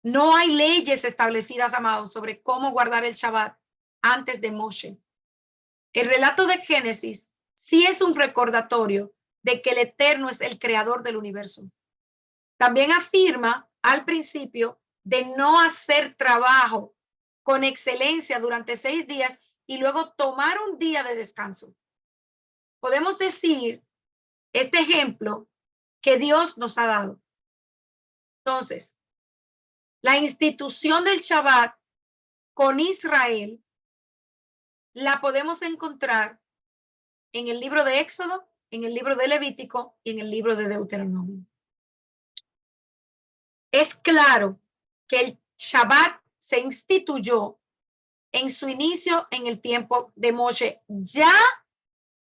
No hay leyes establecidas, amados, sobre cómo guardar el Shabbat antes de Moshe. El relato de Génesis sí es un recordatorio de que el Eterno es el creador del universo. También afirma al principio de no hacer trabajo con excelencia durante 6 días y luego tomar un día de descanso. Podemos decir este ejemplo que Dios nos ha dado. Entonces, la institución del Shabbat con Israel la podemos encontrar en el libro de Éxodo, en el libro de Levítico y en el libro de Deuteronomio. Es claro que el Shabbat se instituyó en su inicio en el tiempo de Moshe, ya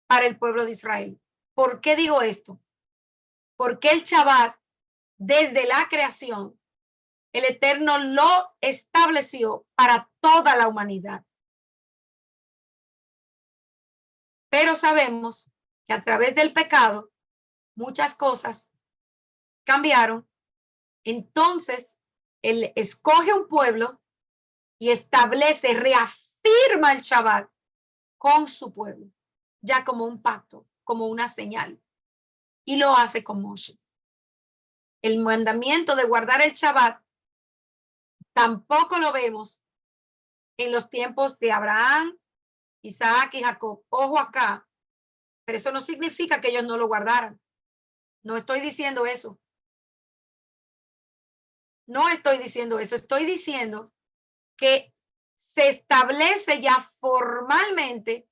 para el pueblo de Israel. ¿Por qué digo esto? Porque el Shabbat, desde la creación, el Eterno lo estableció para toda la humanidad. Pero sabemos que a través del pecado, muchas cosas cambiaron. Entonces, Él escoge un pueblo y establece, reafirma el Shabbat con su pueblo, ya como un pacto, como una señal. Y lo hace con Moshe. El mandamiento de guardar el Shabbat tampoco lo vemos en los tiempos de Abraham, Isaac y Jacob. Ojo acá, pero eso no significa que ellos no lo guardaran. No estoy diciendo eso. No estoy diciendo eso, estoy diciendo que se establece ya formalmente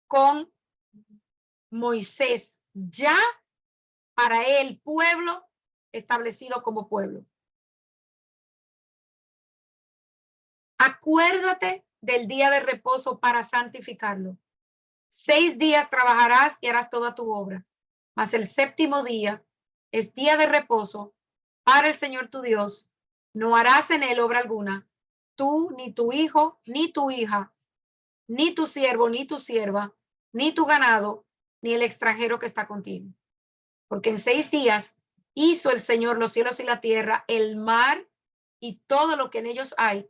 con Moisés, ya para el pueblo establecido como pueblo. Acuérdate del día de reposo para santificarlo. 6 días trabajarás y harás toda tu obra, mas el séptimo día es día de reposo para el Señor tu Dios. No harás en él obra alguna, tú, ni tu hijo, ni tu hija, ni tu siervo, ni tu sierva, ni tu ganado, ni el extranjero que está contigo. Porque en 6 días hizo el Señor los cielos y la tierra, el mar y todo lo que en ellos hay,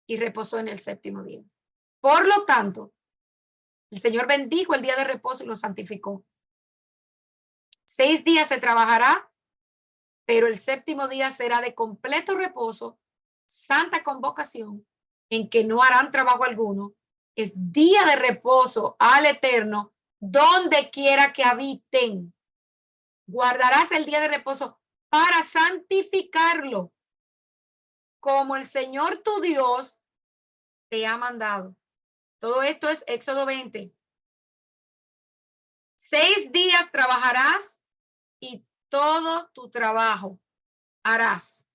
y reposó en el séptimo día. Por lo tanto, el Señor bendijo el día de reposo y lo santificó. 6 días se trabajará, pero el séptimo día será de completo reposo, santa convocación, en que no harán trabajo alguno. Es día de reposo al Eterno, donde quiera que habiten. Guardarás el día de reposo para santificarlo, como el Señor tu Dios te ha mandado. Todo esto es Éxodo 20. 6 días trabajarás y todo tu trabajo harás.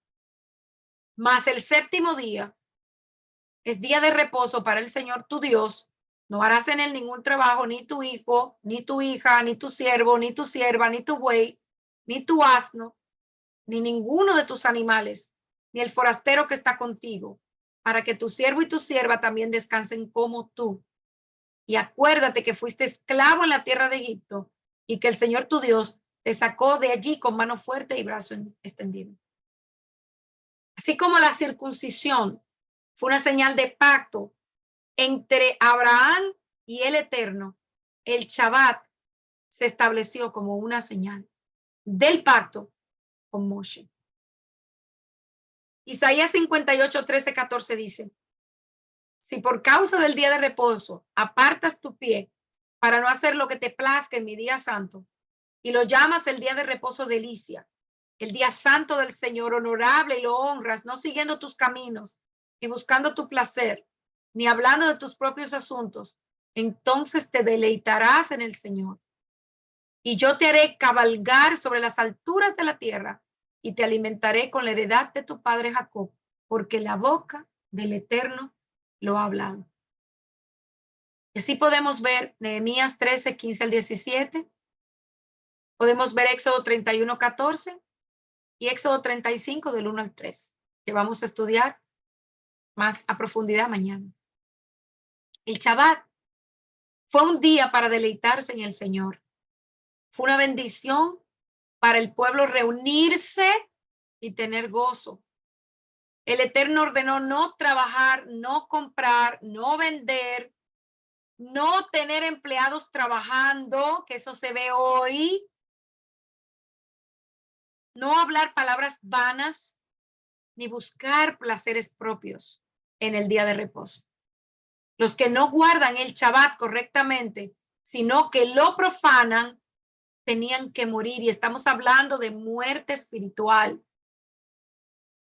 Mas el séptimo día es día de reposo para el Señor tu Dios. No harás en él ningún trabajo, ni tu hijo, ni tu hija, ni tu siervo, ni tu sierva, ni tu buey, ni tu asno, ni ninguno de tus animales, ni el forastero que está contigo, para que tu siervo y tu sierva también descansen como tú. Y acuérdate que fuiste esclavo en la tierra de Egipto y que el Señor tu Dios te sacó de allí con mano fuerte y brazo extendido. Así como la circuncisión fue una señal de pacto entre Abraham y el Eterno, el Shabbat se estableció como una señal del pacto con Moshe. Isaías 58, 13, 14 dice: si por causa del día de reposo apartas tu pie para no hacer lo que te plazca en mi día santo, y lo llamas el día de reposo delicia, el día santo del Señor honorable, y lo honras, no siguiendo tus caminos, ni buscando tu placer, ni hablando de tus propios asuntos, entonces te deleitarás en el Señor. Y yo te haré cabalgar sobre las alturas de la tierra, y te alimentaré con la heredad de tu padre Jacob, porque la boca del Eterno lo ha hablado. Y así podemos ver Nehemías 13, 15 al 17. Podemos ver Éxodo 31, 14 y Éxodo 35 del 1 al 3, que vamos a estudiar más a profundidad mañana. El Shabbat fue un día para deleitarse en el Señor. Fue una bendición para el pueblo reunirse y tener gozo. El Eterno ordenó no trabajar, no comprar, no vender, no tener empleados trabajando, que eso se ve hoy. No hablar palabras vanas, ni buscar placeres propios en el día de reposo. Los que no guardan el Shabbat correctamente, sino que lo profanan, tenían que morir. Y estamos hablando de muerte espiritual.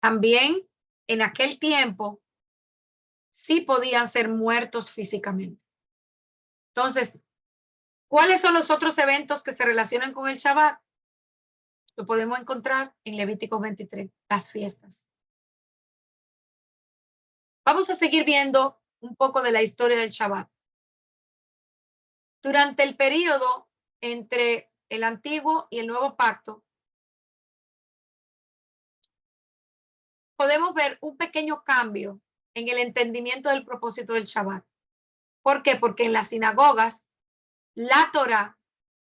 También en aquel tiempo sí podían ser muertos físicamente. Entonces, ¿cuáles son los otros eventos que se relacionan con el Shabbat? Lo podemos encontrar en Levítico 23, las fiestas. Vamos a seguir viendo un poco de la historia del Shabbat. Durante el periodo entre el antiguo y el nuevo pacto, podemos ver un pequeño cambio en el entendimiento del propósito del Shabbat. ¿Por qué? Porque en las sinagogas, la Torá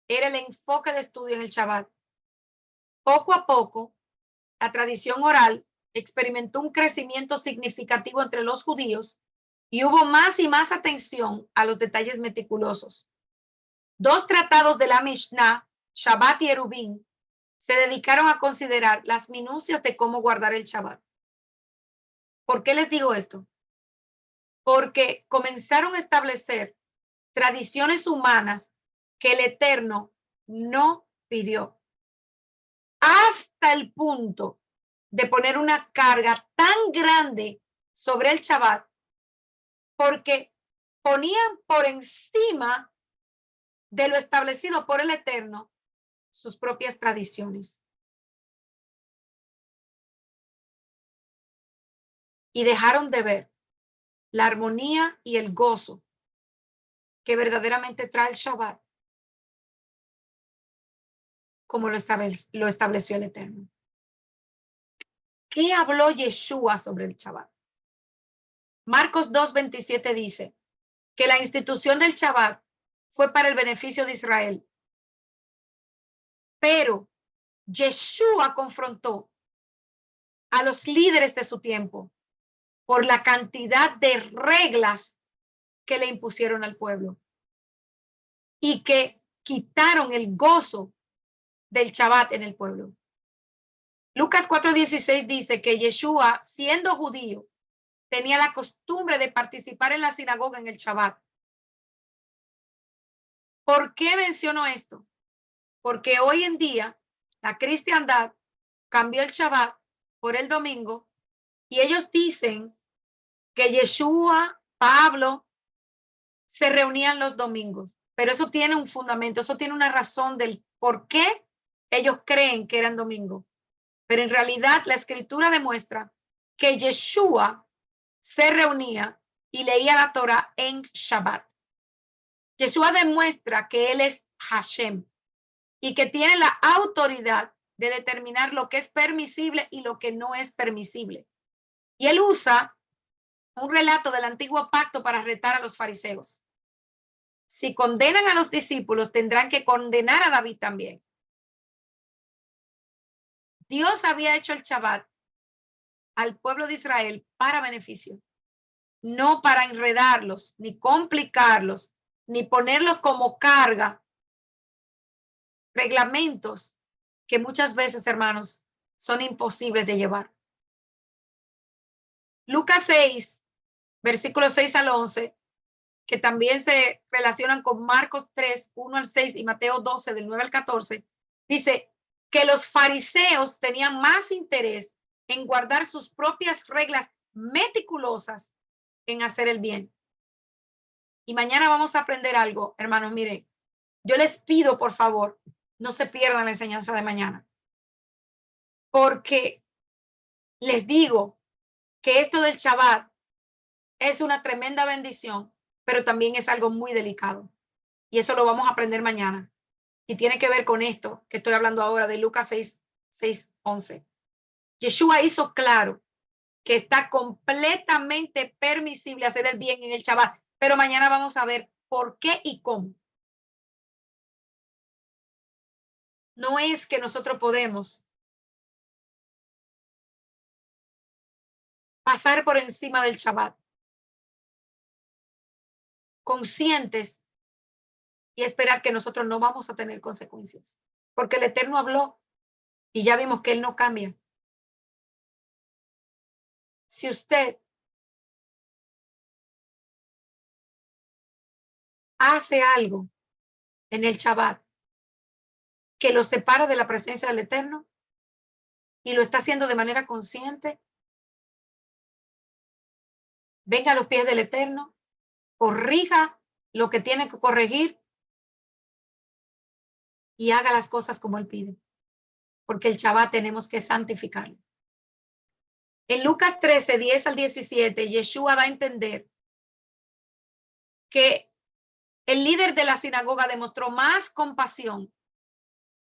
era el enfoque de estudio en el Shabbat. Poco a poco, la tradición oral experimentó un crecimiento significativo entre los judíos y hubo más y más atención a los detalles meticulosos. 2 tratados de la Mishnah, Shabbat y Erubín, se dedicaron a considerar las minucias de cómo guardar el Shabbat. ¿Por qué les digo esto? Porque comenzaron a establecer tradiciones humanas que el Eterno no pidió. hasta el punto de poner una carga tan grande sobre el Shabbat, porque ponían por encima de lo establecido por el Eterno sus propias tradiciones. Y dejaron de ver la armonía y el gozo que verdaderamente trae el Shabbat, como lo estableció el Eterno. ¿Qué habló Yeshua sobre el Shabbat? Marcos 2:27 dice que la institución del Shabbat fue para el beneficio de Israel. Pero Yeshua confrontó a los líderes de su tiempo por la cantidad de reglas que le impusieron al pueblo y que quitaron el gozo del Shabbat en el pueblo. Lucas 4:16 dice que Yeshua, siendo judío, tenía la costumbre de participar en la sinagoga en el Shabbat. ¿Por qué menciono esto? Porque hoy en día la cristiandad cambió el Shabbat por el domingo y ellos dicen que Yeshua, Pablo, se reunían los domingos, pero eso tiene un fundamento, eso tiene una razón del por qué ellos creen que eran domingos. Pero en realidad la escritura demuestra que Yeshua se reunía y leía la Torah en Shabbat. Yeshua demuestra que él es Hashem y que tiene la autoridad de determinar lo que es permisible y lo que no es permisible. Y él usa un relato del antiguo pacto para retar a los fariseos. Si condenan a los discípulos, tendrán que condenar a David también. Dios había hecho el Shabbat al pueblo de Israel para beneficio, no para enredarlos, ni complicarlos, ni ponerlos como carga, reglamentos que muchas veces, hermanos, son imposibles de llevar. Lucas 6, versículos 6 al 11, que también se relacionan con Marcos 3, 1 al 6 y Mateo 12, del 9 al 14, dice que los fariseos tenían más interés en guardar sus propias reglas meticulosas en hacer el bien. Y mañana vamos a aprender algo, hermanos. Miren, yo les pido, por favor, no se pierdan la enseñanza de mañana, porque les digo que esto del Shabbat es una tremenda bendición, pero también es algo muy delicado. Y eso lo vamos a aprender mañana. Y tiene que ver con esto que estoy hablando ahora de Lucas 6, 11. Yeshua hizo claro que está completamente permisible hacer el bien en el Shabbat, pero mañana vamos a ver por qué y cómo. No es que nosotros podemos pasar por encima del Shabbat, conscientes y esperar que nosotros no vamos a tener consecuencias, porque el Eterno habló y ya vimos que Él no cambia. Si usted hace algo en el Shabbat que lo separa de la presencia del Eterno y lo está haciendo de manera consciente, venga a los pies del Eterno, corrija lo que tiene que corregir y haga las cosas como Él pide, porque el Shabbat tenemos que santificarlo. En Lucas 13, 10 al 17, Yeshua da a entender que el líder de la sinagoga demostró más compasión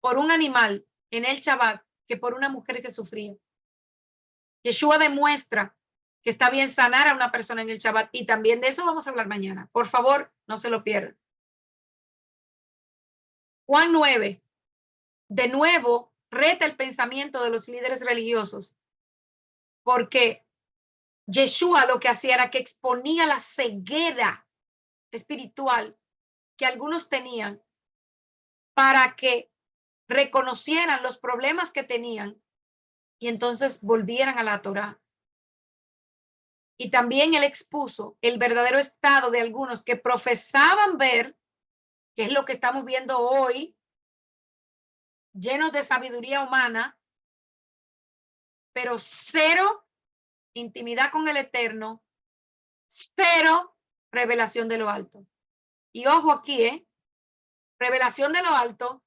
por un animal en el Shabbat que por una mujer que sufría. Yeshua demuestra que está bien sanar a una persona en el Shabbat y también de eso vamos a hablar mañana. Por favor, no se lo pierdan. Juan 9, de nuevo, reta el pensamiento de los líderes religiosos porque Yeshua lo que hacía era que exponía la ceguera espiritual que algunos tenían para que reconocieran los problemas que tenían y entonces volvieran a la Torá. Y también él expuso el verdadero estado de algunos que profesaban ver, que es lo que estamos viendo hoy, llenos de sabiduría humana, pero cero intimidad con el Eterno, cero revelación de lo alto. Y ojo aquí, revelación de lo alto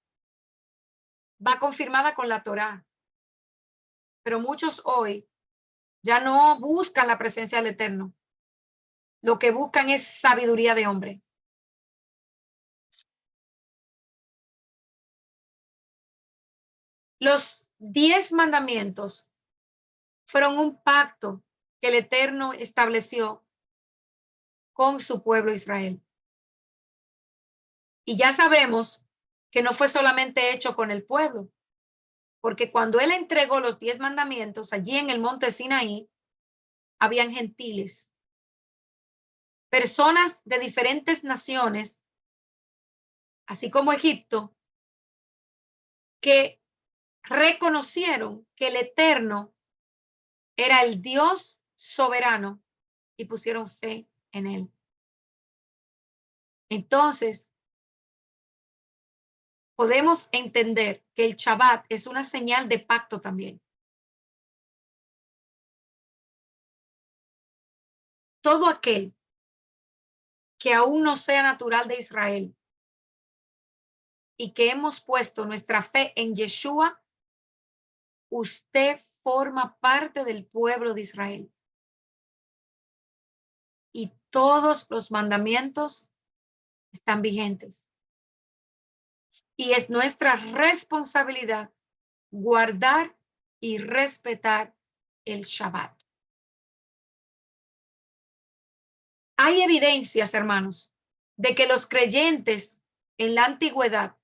va confirmada con la Torá. Pero muchos hoy ya no buscan la presencia del Eterno. Lo que buscan es sabiduría de hombre. Los 10 mandamientos fueron un pacto que el Eterno estableció con su pueblo Israel. Y ya sabemos que no fue solamente hecho con el pueblo, porque cuando él entregó los 10 mandamientos allí en el monte Sinaí, habían gentiles, personas de diferentes naciones, así como Egipto, que reconocieron que el Eterno era el Dios soberano y pusieron fe en él. Entonces, podemos entender que el Shabbat es una señal de pacto también. Todo aquel que aún no sea natural de Israel y que hemos puesto nuestra fe en Yeshua, usted forma parte del pueblo de Israel. Y todos los mandamientos están vigentes. Y es nuestra responsabilidad guardar y respetar el Shabbat. Hay evidencias, hermanos, de que los creyentes en la antigüedad,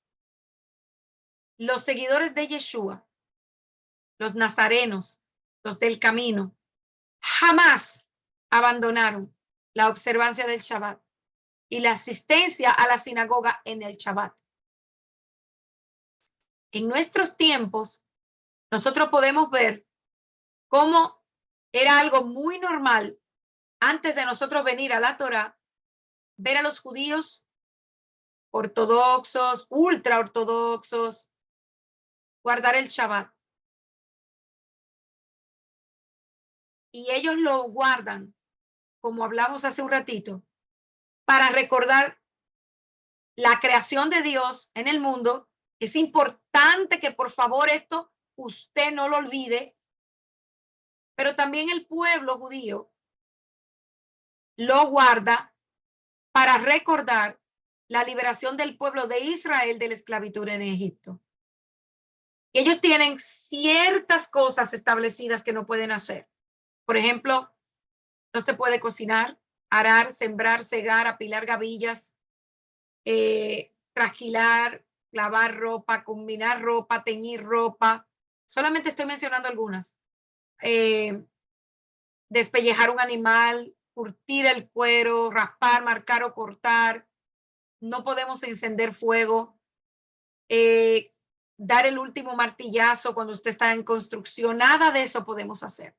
los seguidores de Yeshua, los nazarenos, los del camino, jamás abandonaron la observancia del Shabbat y la asistencia a la sinagoga en el Shabbat. En nuestros tiempos, nosotros podemos ver cómo era algo muy normal antes de nosotros venir a la Torá, ver a los judíos ortodoxos, ultra ortodoxos, guardar el Shabbat. Y ellos lo guardan, como hablamos hace un ratito, para recordar la creación de Dios en el mundo. Es importante que por favor esto usted no lo olvide, pero también el pueblo judío lo guarda para recordar la liberación del pueblo de Israel de la esclavitud en Egipto. Y ellos tienen ciertas cosas establecidas que no pueden hacer. Por ejemplo, no se puede cocinar, arar, sembrar, cegar, apilar gavillas, trasquilar, lavar ropa, combinar ropa, teñir ropa. Solamente estoy mencionando algunas. Despellejar un animal, curtir el cuero, raspar, marcar o cortar. No podemos encender fuego. Dar el último martillazo cuando usted está en construcción. Nada de eso podemos hacer.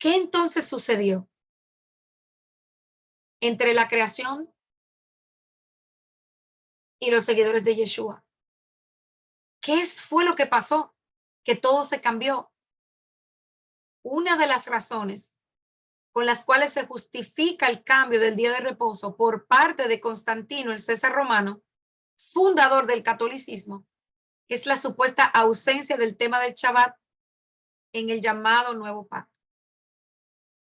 ¿Qué entonces sucedió entre la creación y los seguidores de Yeshua? ¿Qué fue lo que pasó? Que todo se cambió. Una de las razones con las cuales se justifica el cambio del día de reposo por parte de Constantino, el César romano, fundador del catolicismo, es la supuesta ausencia del tema del Shabbat en el llamado Nuevo Pacto.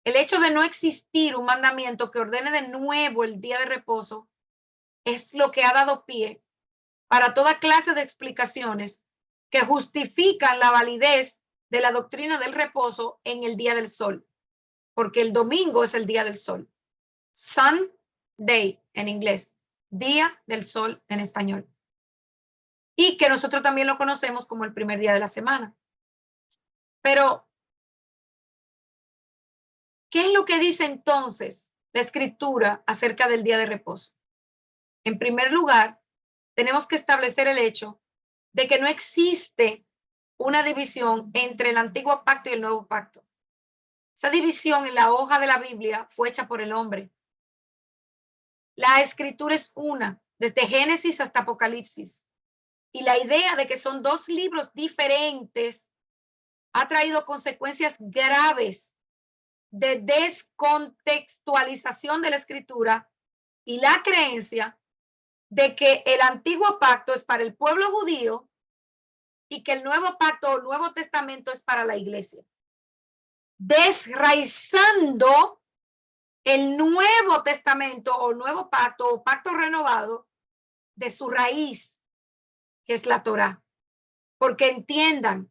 El hecho de no existir un mandamiento que ordene de nuevo el día de reposo es lo que ha dado pie para toda clase de explicaciones que justifican la validez de la doctrina del reposo en el día del sol, porque el domingo es el día del sol. Sunday en inglés, día del sol en español. Y que nosotros también lo conocemos como el primer día de la semana. Pero, ¿qué es lo que dice entonces la escritura acerca del día de reposo? En primer lugar, tenemos que establecer el hecho de que no existe una división entre el antiguo pacto y el nuevo pacto. Esa división en la hoja de la Biblia fue hecha por el hombre. La escritura es una. desde Génesis hasta Apocalipsis. Y la idea de que son dos libros diferentes ha traído consecuencias graves de descontextualización de la escritura y la creencia de que el antiguo pacto es para el pueblo judío y que el nuevo pacto o nuevo testamento es para la iglesia, desraizando el nuevo testamento o nuevo pacto o pacto renovado de su raíz, que es la Torá. Porque entiendan,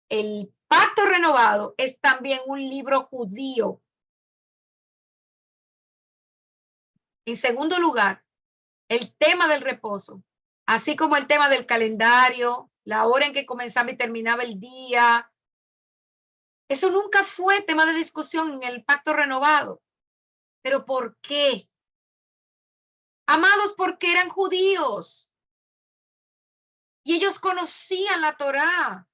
el pacto renovado es también un libro judío. En segundo lugar, el tema del reposo, así como el tema del calendario, la hora en que comenzaba y terminaba el día, eso nunca fue tema de discusión en el pacto renovado. ¿Pero por qué? Amados, porque eran judíos y ellos conocían la Torá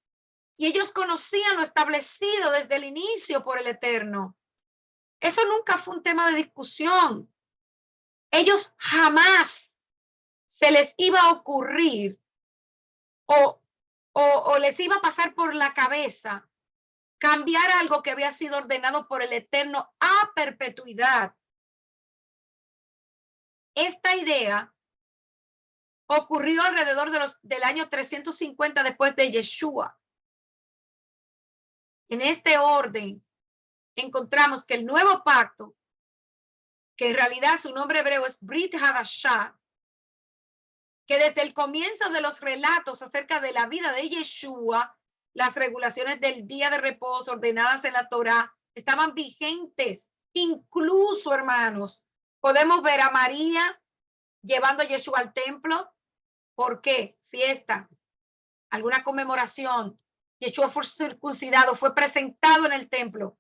y ellos conocían lo establecido desde el inicio por el Eterno. Eso nunca fue un tema de discusión. Ellos jamás se les iba a ocurrir o les iba a pasar por la cabeza cambiar algo que había sido ordenado por el Eterno a perpetuidad. Esta idea ocurrió alrededor del año 350 después de Yeshua. En este orden encontramos que el nuevo pacto, que en realidad su nombre hebreo es Brit Hadashah, que desde el comienzo de los relatos acerca de la vida de Yeshua, las regulaciones del día de reposo ordenadas en la Torá estaban vigentes. Incluso, hermanos, podemos ver a María llevando a Yeshua al templo. ¿Por qué? Fiesta, alguna conmemoración. Yeshua fue circuncidado, fue presentado en el templo,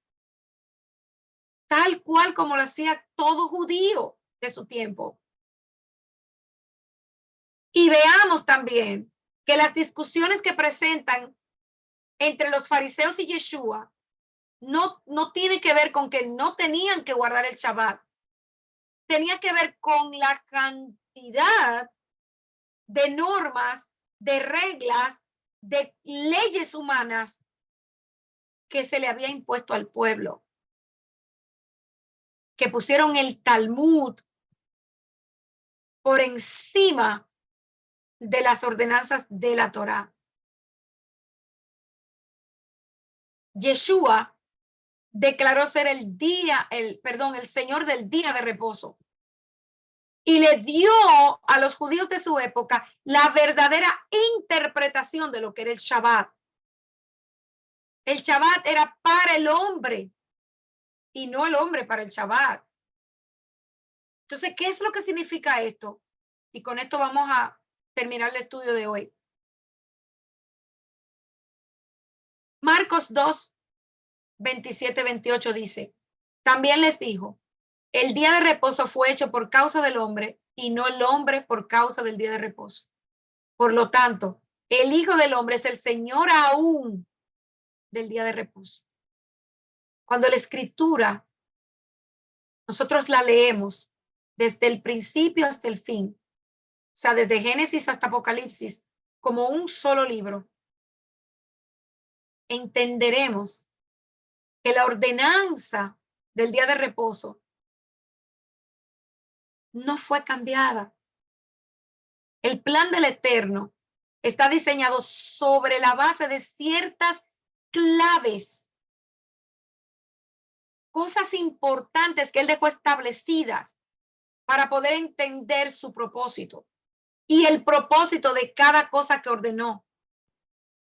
tal cual como lo hacía todo judío de su tiempo. Y veamos también que las discusiones que presentan entre los fariseos y Yeshua no tienen que ver con que no tenían que guardar el Shabbat. Tenía que ver con la cantidad de normas, de reglas, de leyes humanas que se le había impuesto al pueblo, que pusieron el Talmud por encima de las ordenanzas de la Torá. Yeshua declaró ser el Señor del día de reposo. Y le dio a los judíos de su época la verdadera interpretación de lo que era el Shabbat. El Shabbat era para el hombre y no el hombre para el Shabbat. Entonces, ¿qué es lo que significa esto? Y con esto vamos a terminar el estudio de hoy. Marcos 2, 27, 28 dice, también les dijo, el día de reposo fue hecho por causa del hombre y no el hombre por causa del día de reposo. Por lo tanto, el Hijo del Hombre es el Señor aún del día de reposo. Cuando la escritura, nosotros la leemos desde el principio hasta el fin, o sea, desde Génesis hasta Apocalipsis, como un solo libro, entenderemos que la ordenanza del día de reposo no fue cambiada. El plan del Eterno está diseñado sobre la base de ciertas claves, cosas importantes que él dejó establecidas para poder entender su propósito y el propósito de cada cosa que ordenó.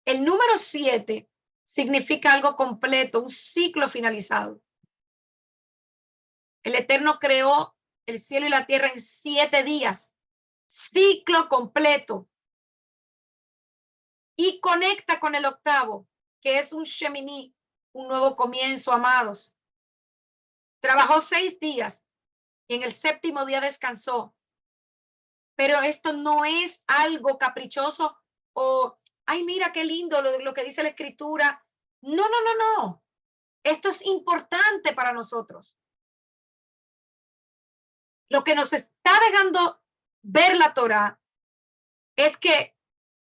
El número 7 significa algo completo, un ciclo finalizado. El Eterno creó el cielo y la tierra en 7 días, ciclo completo. Y conecta con el octavo, que es un Shemini, un nuevo comienzo, amados. Trabajó 6 días y en el 7º día descansó. Pero esto no es algo caprichoso o, ay, mira qué lindo lo que dice la escritura. No, no, no, no. Esto es importante para nosotros. Lo que nos está dejando ver la Torá es que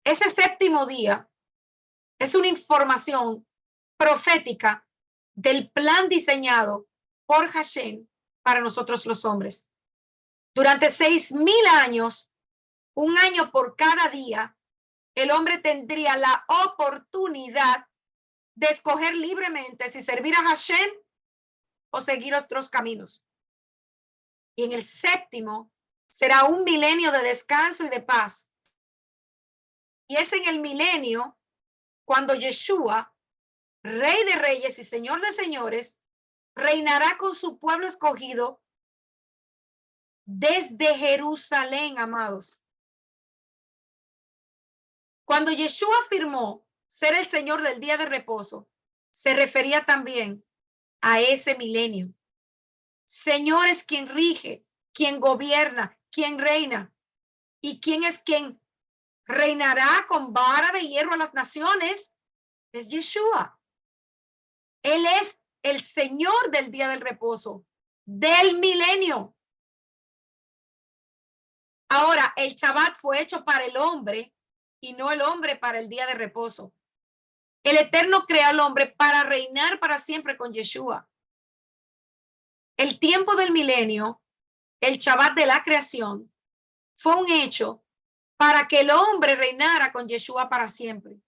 ese séptimo día es una información profética del plan diseñado por Hashem para nosotros los hombres. Durante 6,000 años, un año por cada día, el hombre tendría la oportunidad de escoger libremente si servir a Hashem o seguir otros caminos. Y en el séptimo será un milenio de descanso y de paz. Y es en el milenio cuando Yeshua, Rey de Reyes y Señor de Señores, reinará con su pueblo escogido desde Jerusalén, amados. Cuando Yeshua afirmó ser el Señor del día de reposo, se refería también a ese milenio. Señor es quien rige, quien gobierna, quien reina. ¿Y quién es quien reinará con vara de hierro a las naciones? Es Yeshua. Él es el Señor del día del reposo, del milenio. Ahora, el Shabbat fue hecho para el hombre y no el hombre para el día de reposo. El Eterno creó al hombre para reinar para siempre con Yeshua. El tiempo del milenio, el Shabbat de la creación, fue un hecho para que el hombre reinara con Yeshua para siempre.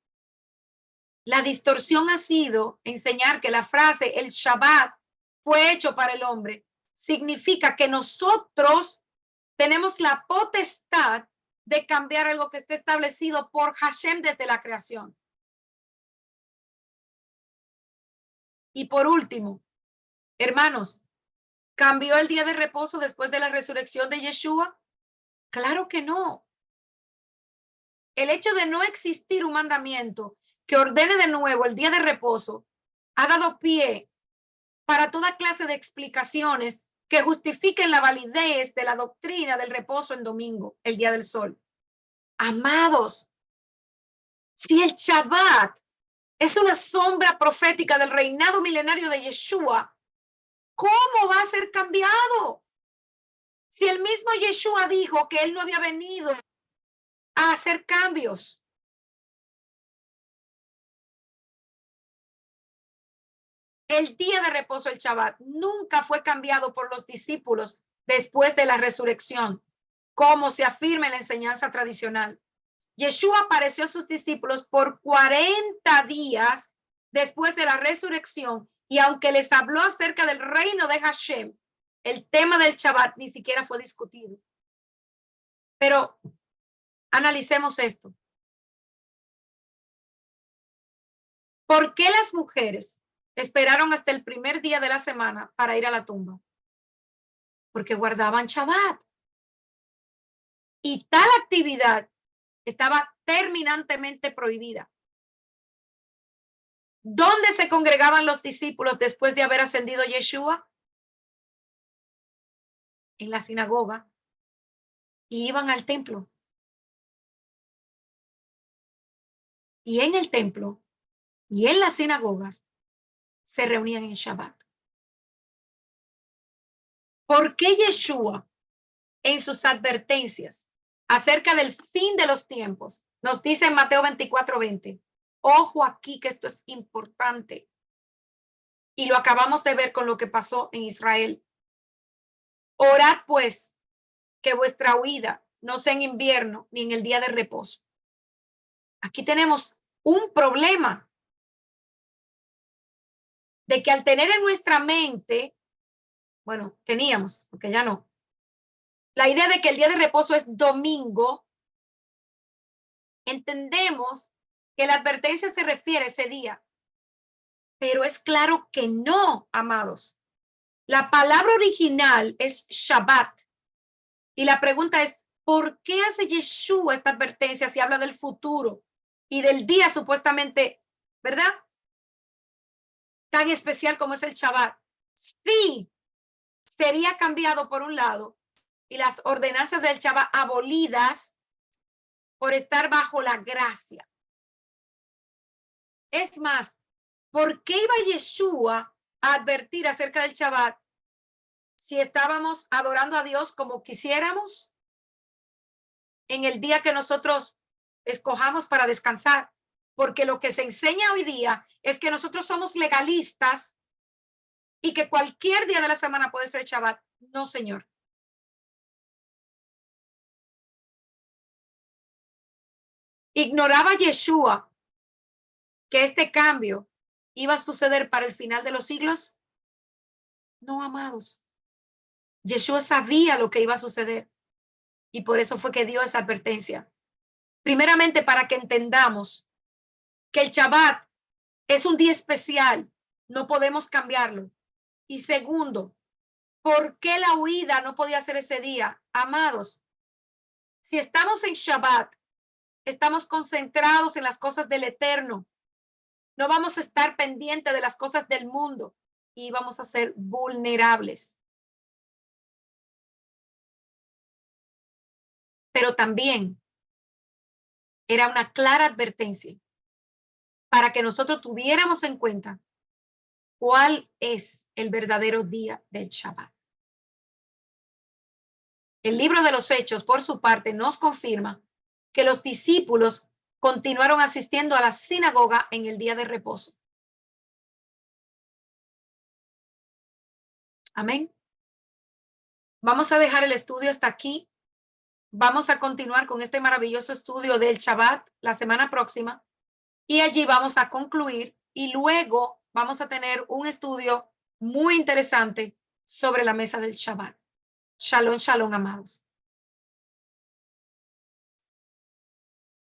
La distorsión ha sido enseñar que la frase el Shabbat fue hecho para el hombre. Significa que nosotros tenemos la potestad de cambiar algo que esté establecido por Hashem desde la creación. Y por último, hermanos, ¿cambió el día de reposo después de la resurrección de Yeshua? Claro que no. El hecho de no existir un mandamiento que ordene de nuevo el día de reposo ha dado pie para toda clase de explicaciones que justifiquen la validez de la doctrina del reposo en domingo, el día del sol. Amados, si el Shabbat es una sombra profética del reinado milenario de Yeshua, ¿cómo va a ser cambiado? Si el mismo Yeshua dijo que él no había venido a hacer cambios. El día de reposo, el Shabbat, nunca fue cambiado por los discípulos después de la resurrección, como se afirma en la enseñanza tradicional. Yeshua apareció a sus discípulos por 40 días después de la resurrección y aunque les habló acerca del reino de Hashem, el tema del Shabbat ni siquiera fue discutido. Pero analicemos esto. ¿Por qué las mujeres esperaron hasta el primer día de la semana para ir a la tumba? Porque guardaban Shabbat. Y tal actividad estaba terminantemente prohibida. ¿Dónde se congregaban los discípulos después de haber ascendido Yeshua? En la sinagoga. Y iban al templo. Y en el templo y en las sinagogas se reunían en Shabbat. ¿Por qué Yeshua en sus advertencias acerca del fin de los tiempos nos dice en Mateo 24:20? Ojo aquí que esto es importante. Y lo acabamos de ver con lo que pasó en Israel. Orad pues que vuestra huida no sea en invierno ni en el día de reposo. Aquí tenemos un problema de que al tener en nuestra mente, bueno, teníamos, porque ya no, la idea de que el día de reposo es domingo, entendemos que la advertencia se refiere a ese día, pero es claro que no, amados. La palabra original es Shabbat. Y la pregunta es, ¿por qué hace Yeshua esta advertencia si habla del futuro y del día supuestamente, ¿verdad? Tan especial como es el Shabbat. Sí, sería cambiado por un lado y las ordenanzas del Shabbat abolidas por estar bajo la gracia. Es más, ¿por qué iba Yeshua a advertir acerca del Shabbat si estábamos adorando a Dios como quisiéramos? en el día que nosotros escojamos para descansar, porque lo que se enseña hoy día es que nosotros somos legalistas y que cualquier día de la semana puede ser Shabbat. No, señor. Ignoraba Yeshua que este cambio iba a suceder para el final de los siglos. No, amados. Yeshua sabía lo que iba a suceder y por eso fue que dio esa advertencia. Primeramente, para que entendamos que el Shabbat es un día especial, no podemos cambiarlo. Y segundo, ¿por qué la huida no podía ser ese día? Amados, si estamos en Shabbat, estamos concentrados en las cosas del Eterno. No vamos a estar pendientes de las cosas del mundo y vamos a ser vulnerables. Pero también era una clara advertencia para que nosotros tuviéramos en cuenta cuál es el verdadero día del Shabbat. El libro de los Hechos, por su parte, nos confirma que los discípulos continuaron asistiendo a la sinagoga en el día de reposo. Amén. Vamos a dejar el estudio hasta aquí. Vamos a continuar con este maravilloso estudio del Shabbat la semana próxima y allí vamos a concluir y luego vamos a tener un estudio muy interesante sobre la mesa del Shabbat. Shalom, shalom, amados.